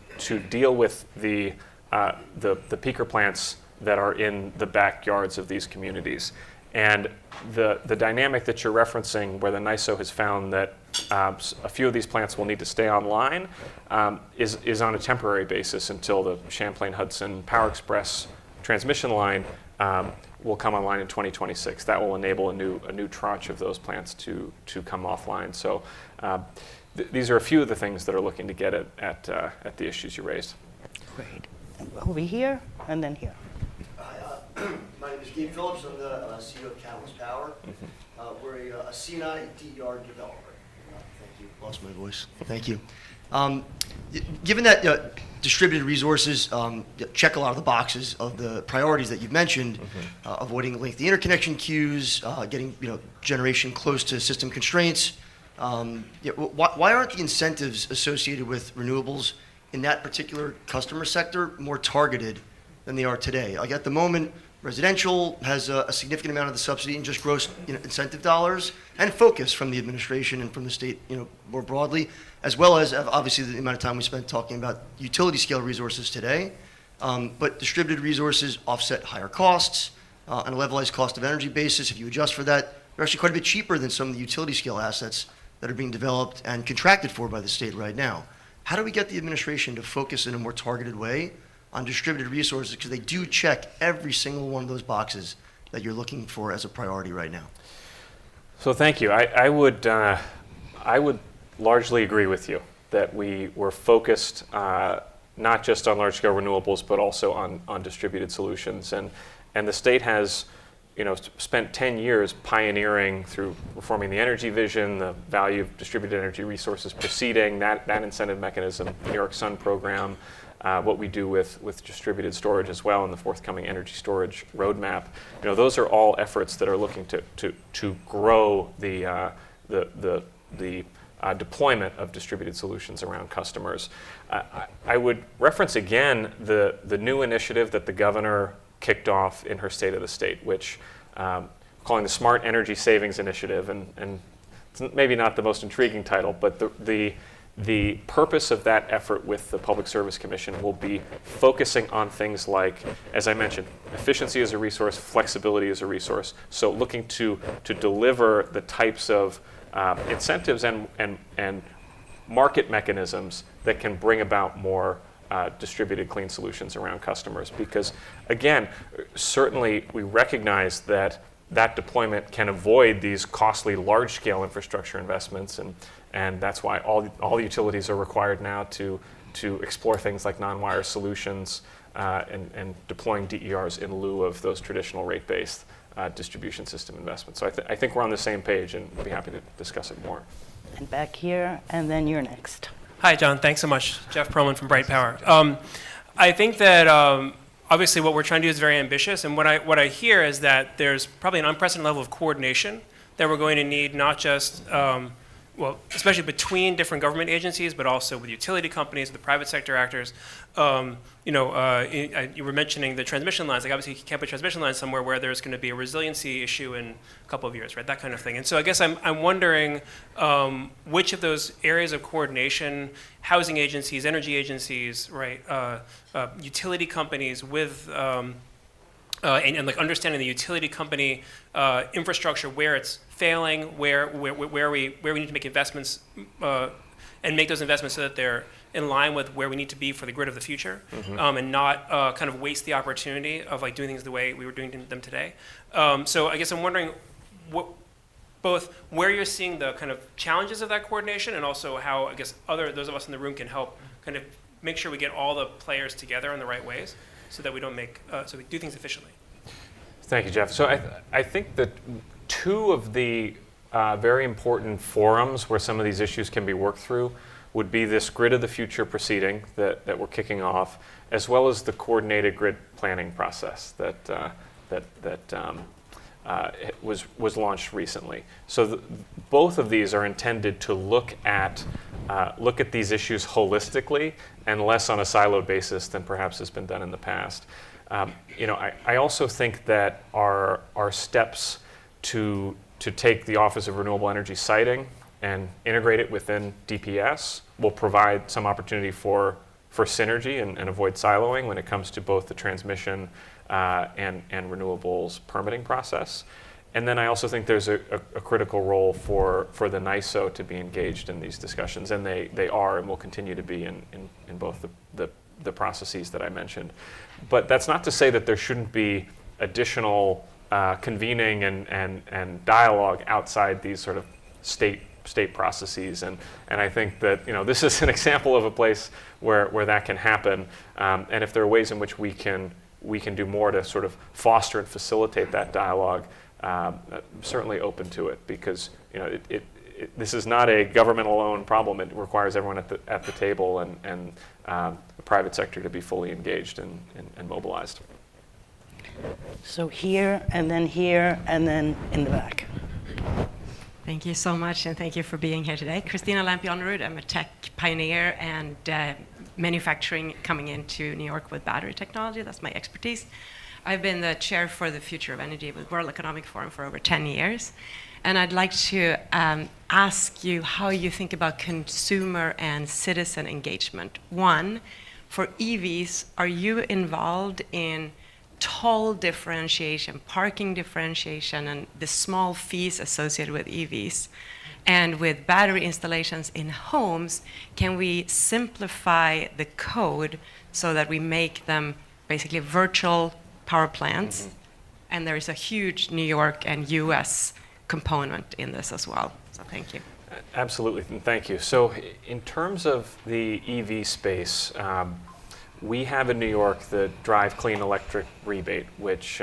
deal with the peaker plants that are in the backyards of these communities. And the dynamic that you're referencing, where the NISO has found that a few of these plants will need to stay online, is on a temporary basis until the Champlain-Hudson Power Express transmission line will come online in 2026. That will enable a new tranche of those plants to come offline. So these are a few of the things that are looking to get at the issues you raised. Great. Over here, and then here. My name is Gabe Phillips. I'm the CEO of Catalyst Power. We're a CNI DER developer. Thank you. Lost my voice. Thank you. Given that distributed resources check a lot of the boxes of the priorities that you've mentioned, avoiding lengthy interconnection queues, getting generation close to system constraints, why aren't the incentives associated with renewables in that particular customer sector more targeted than they are today? Like at the moment, residential has a significant amount of the subsidy and just gross incentive dollars and focus from the administration and from the state more broadly, as well as obviously the amount of time we spent talking about utility scale resources today. But distributed resources offset higher costs on a levelized cost of energy basis. If you adjust for that, they're actually quite a bit cheaper than some of the utility scale assets that are being developed and contracted for by the state right now. How do we get the administration to focus in a more targeted way on distributed resources, because they do check every single one of those boxes that you're looking for as a priority right now? So thank you. I would largely agree with you that we were focused not just on large-scale renewables, but also on distributed solutions. And the state has spent 10 years pioneering through reforming the energy vision, the value of distributed energy resources preceding that incentive mechanism, the New York Sun program, what we do with distributed storage as well in the forthcoming energy storage roadmap. Those are all efforts that are looking to grow the deployment of distributed solutions around customers. I would reference again the new initiative that the governor kicked off in her State of the State, which calling the Smart Energy Savings Initiative, and it's maybe not the most intriguing title, but the purpose of that effort with the Public Service Commission will be focusing on things like, as I mentioned, efficiency as a resource, flexibility as a resource. So looking to deliver the types of incentives and market mechanisms that can bring about more distributed clean solutions around customers. Because again, certainly we recognize that that deployment can avoid these costly large-scale infrastructure investments, and that's why all utilities are required now to explore things like non-wire solutions and deploying DERs in lieu of those traditional rate-based distribution system investments. So I think we're on the same page, and we'll be happy to discuss it more. And back here, and then you're next. Hi, John. Thanks so much. Jeff Perlman from Bright Power. I think that obviously what we're trying to do is very ambitious, and what I hear is that there's probably an unprecedented level of coordination that we're going to need, not just well, especially between different government agencies, but also with utility companies, the private sector actors. You were mentioning the transmission lines. Like obviously, you can't put transmission lines somewhere where there's going to be a resiliency issue in a couple of years, right? That kind of thing. And so I guess I'm wondering which of those areas of coordination, housing agencies, energy agencies, right, utility companies with and like understanding the utility company infrastructure, where it's failing, where we need to make investments and make those investments so that they're in line with where we need to be for the grid of the future, and not kind of waste the opportunity of like doing things the way we were doing them today. So I guess I'm wondering both where you're seeing the kind of challenges of that coordination, and also how I guess those of us in the room can help kind of make sure we get all the players together in the right ways, so that we don't so we do things efficiently. Thank you, Jeff. So I think that two of the very important forums where some of these issues can be worked through would be this Grid of the Future proceeding that we're kicking off, as well as the coordinated grid planning process that was launched recently. So both of these are intended to look at these issues holistically and less on a siloed basis than perhaps has been done in the past. I also think that our steps to take the Office of Renewable Energy Siting and integrate it within DPS will provide some opportunity for synergy and avoid siloing when it comes to both the transmission and renewables permitting process. And then I also think there's a critical role for the NISO to be engaged in these discussions, and they are and will continue to be in both the processes that I mentioned. But that's not to say that there shouldn't be additional convening and dialogue outside these sort of state processes, and I think that this is an example of a place where that can happen, and if there are ways in which we can do more to sort of foster and facilitate that dialogue, I'm certainly open to it, because this is not a government alone problem. It requires everyone at the table and the private sector to be fully engaged and mobilized. So here, and then in the back. Thank you so much, and thank you for being here today. Christina Lampianerud, I'm a tech pioneer and manufacturing coming into New York with battery technology. That's my expertise. I've been the chair for the future of energy with World Economic Forum for over 10 years. And I'd like to ask you how you think about consumer and citizen engagement. One, for EVs, are you involved in toll differentiation, parking differentiation, and the small fees associated with EVs? And with battery installations in homes, can we simplify the code so that we make them basically virtual power plants? And there is a huge New York and US component in this as well. So thank you. Absolutely, and thank you. So in terms of the EV space, we have in New York the Drive Clean Electric rebate, which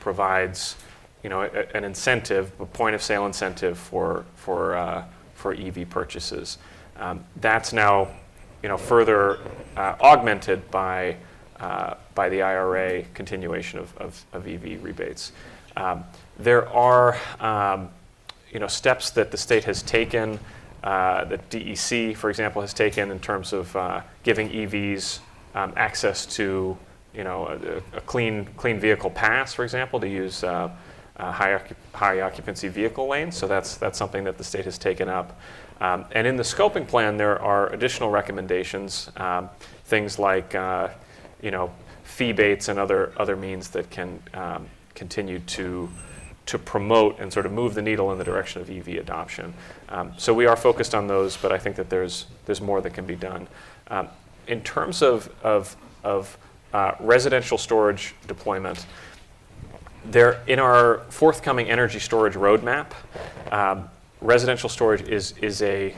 provides an incentive, a point of sale incentive for EV purchases. That's now further augmented by the IRA continuation of EV rebates. There are steps that the state has taken, that DEC, for example, has taken in terms of giving EVs access to a clean vehicle pass, for example, to use high occupancy vehicle lanes. So that's something that the state has taken up. And in the scoping plan, there are additional recommendations, things like fee baits and other means that can continue to promote and sort of move the needle in the direction of EV adoption. So we are focused on those, but I think that there's more that can be done. In terms of residential storage deployment, in our forthcoming energy storage roadmap, residential storage is a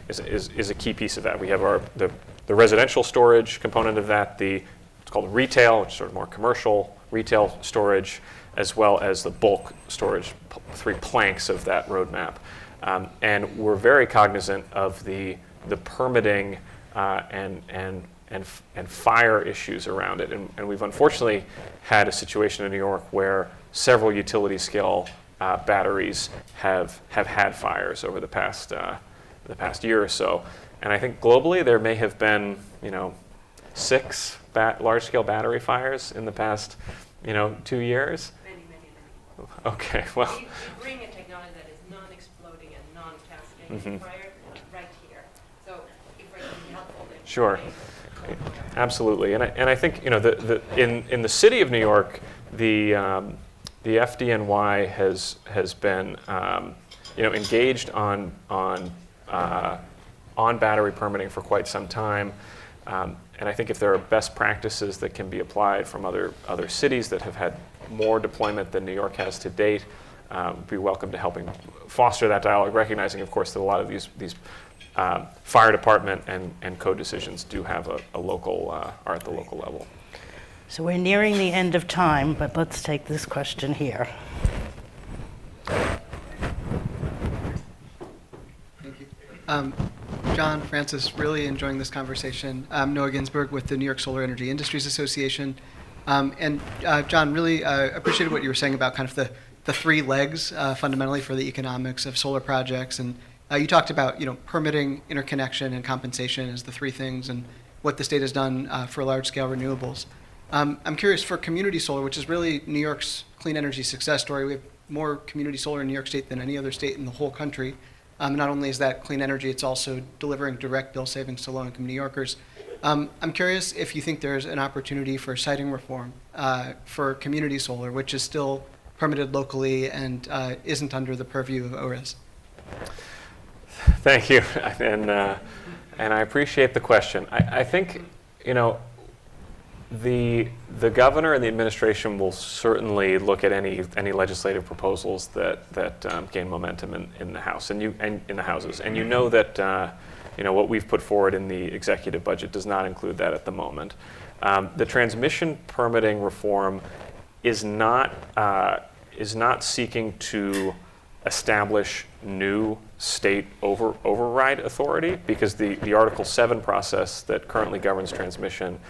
key piece of that. We have the residential storage component of that, it's called retail, which is sort of more commercial retail storage, as well as the bulk storage, 3 planks of that roadmap. And we're very cognizant of the permitting and fire issues around it. And we've unfortunately had a situation in New York where several utility scale batteries have had fires over the past year or so. And I think globally there may have been 6 large-scale battery fires in the past 2 years. Many more. Okay, well. We bring a technology that is non-exploding and non-cascading fire right here. So if it can be helpful, then Sure. Absolutely, and I think in the city of New York, the FDNY has been engaged on battery permitting for quite some time, and I think if there are best practices that can be applied from other cities that have had more deployment than New York has to date, we'd be welcome to helping foster that dialogue, recognizing, of course, that a lot of these fire department and code decisions do have a local, are at the local level. So we're nearing the end of time, but let's take this question here. Thank you. John, Frances, really enjoying this conversation. I'm Noah Ginsberg with the New York Solar Energy Industries Association. And John, really appreciated what you were saying about kind of the 3 legs fundamentally for the economics of solar projects. And you talked about permitting, interconnection, and compensation as the 3 things, and what the state has done for large-scale renewables. I'm curious, for community solar, which is really New York's clean energy success story, we have more community solar in New York State than any other state in the whole country. Not only is that clean energy, it's also delivering direct bill savings to low-income New Yorkers. I'm curious if you think there's an opportunity for siting reform for community solar, which is still permitted locally and isn't under the purview of ORES. Thank you, and I appreciate the question. I think the governor and the administration will certainly look at any legislative proposals that gain momentum in the House and in the houses. And that what we've put forward in the executive budget does not include that at the moment. The transmission permitting reform is not seeking to establish new state override authority, because the Article 7 process that currently governs transmission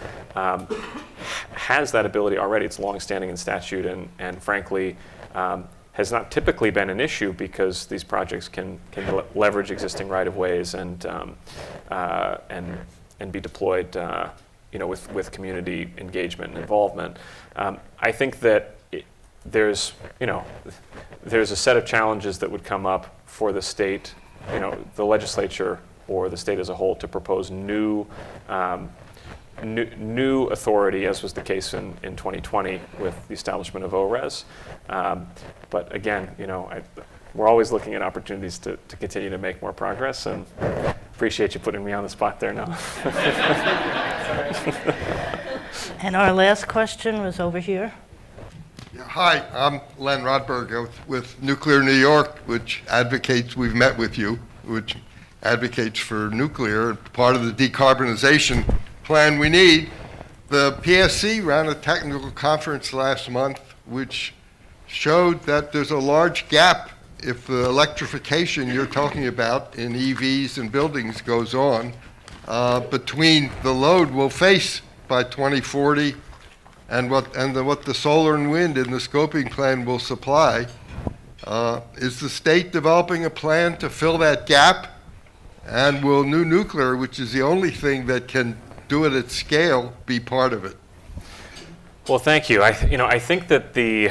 has that ability already. It's longstanding in statute and frankly has not typically been an issue, because these projects can leverage existing right-of-ways and be deployed with community engagement and involvement. I think that there's a set of challenges that would come up for the state, the legislature or the state as a whole, to propose new authority, as was the case in 2020 with the establishment of ORES. But again, we're always looking at opportunities to continue to make more progress, and appreciate you putting me on the spot there now. And our last question was over here. Hi, I'm Len Rodberg with Nuclear New York, which advocates, we've met with you, which advocates for nuclear, part of the decarbonization plan we need. The PSC ran a technical conference last month which showed that there's a large gap if the electrification you're talking about in EVs and buildings goes on, between the load we'll face by 2040 and what the solar and wind in the scoping plan will supply. Is the state developing a plan to fill that gap? And will new nuclear, which is the only thing that can do it at scale, be part of it? Well, thank you. I think that the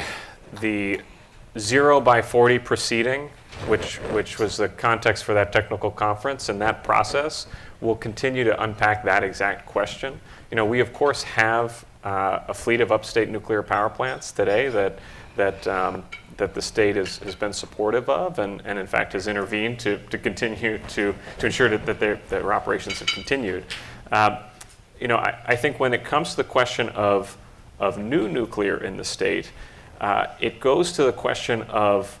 0 by 40 proceeding, which was the context for that technical conference, and that process will continue to unpack that exact question. We of course have a fleet of upstate nuclear power plants today that the state has been supportive of, and in fact has intervened to continue to ensure that their operations have continued. I think when it comes to the question of new nuclear in the state, it goes to the question of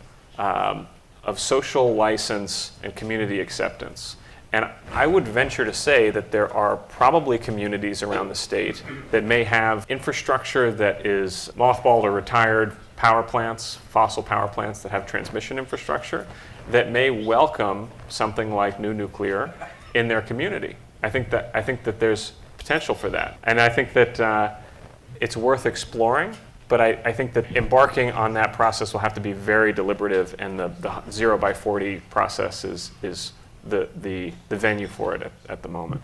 social license and community acceptance. And I would venture to say that there are probably communities around the state that may have infrastructure that is mothballed or retired power plants, fossil power plants that have transmission infrastructure, that may welcome something like new nuclear in their community. I think that there's potential for that. And I think that it's worth exploring, but I think that embarking on that process will have to be very deliberative, and the 0 by 40 process is the venue for it at the moment.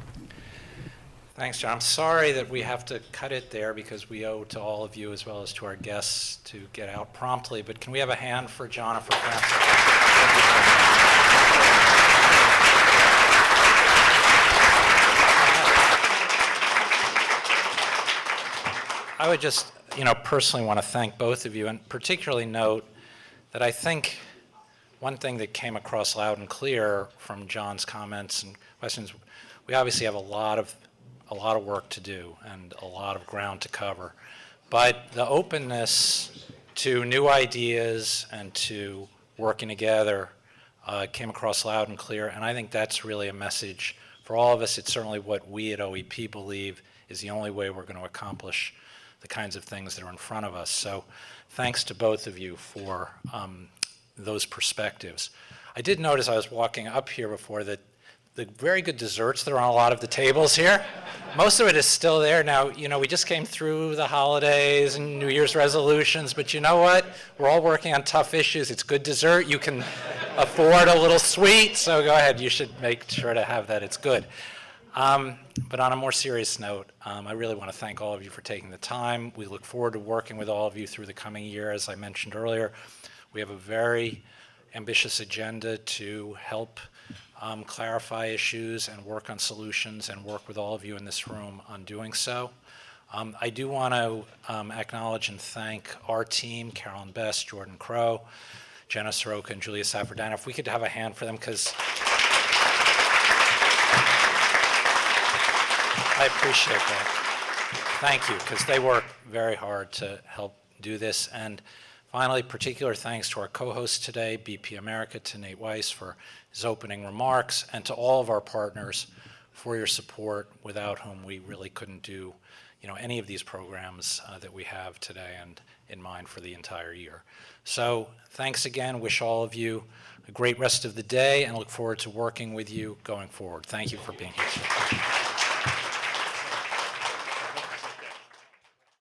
Thanks, John. I'm sorry that we have to cut it there because we owe to all of you as well as to our guests to get out promptly, but can we have a hand for John and for Frances? I would just, personally want to thank both of you, and particularly note that I think one thing that came across loud and clear from John's comments and questions, we obviously have a lot of work to do and a lot of ground to cover. But the openness to new ideas and to working together came across loud and clear, and I think that's really a message for all of us. It's certainly what we at OEP believe is the only way we're going to accomplish the kinds of things that are in front of us. So thanks to both of you for those perspectives. I did notice I was walking up here before that the very good desserts that are on a lot of the tables here, most of it is still there. Now, we just came through the holidays and New Year's resolutions, but you know what? We're all working on tough issues. It's good dessert. You can afford a little sweet, so go ahead. You should make sure to have that. It's good. But on a more serious note, I really want to thank all of you for taking the time. We look forward to working with all of you through the coming year. As I mentioned earlier, we have a very ambitious agenda to help clarify issues and work on solutions and work with all of you in this room on doing so. I do want to acknowledge and thank our team, Carolyn Best, Jordan Crow, Jenna Soroka, and Julia Saferdano. If we could have a hand for them, because I appreciate that. Thank you, because they work very hard to help do this. And finally, particular thanks to our co-hosts today, BP America, to Nate Weiss for his opening remarks, and to all of our partners for your support, without whom we really couldn't do any of these programs that we have today and in mind for the entire year. So thanks again. Wish all of you a great rest of the day and look forward to working with you going forward. Thank you for being here.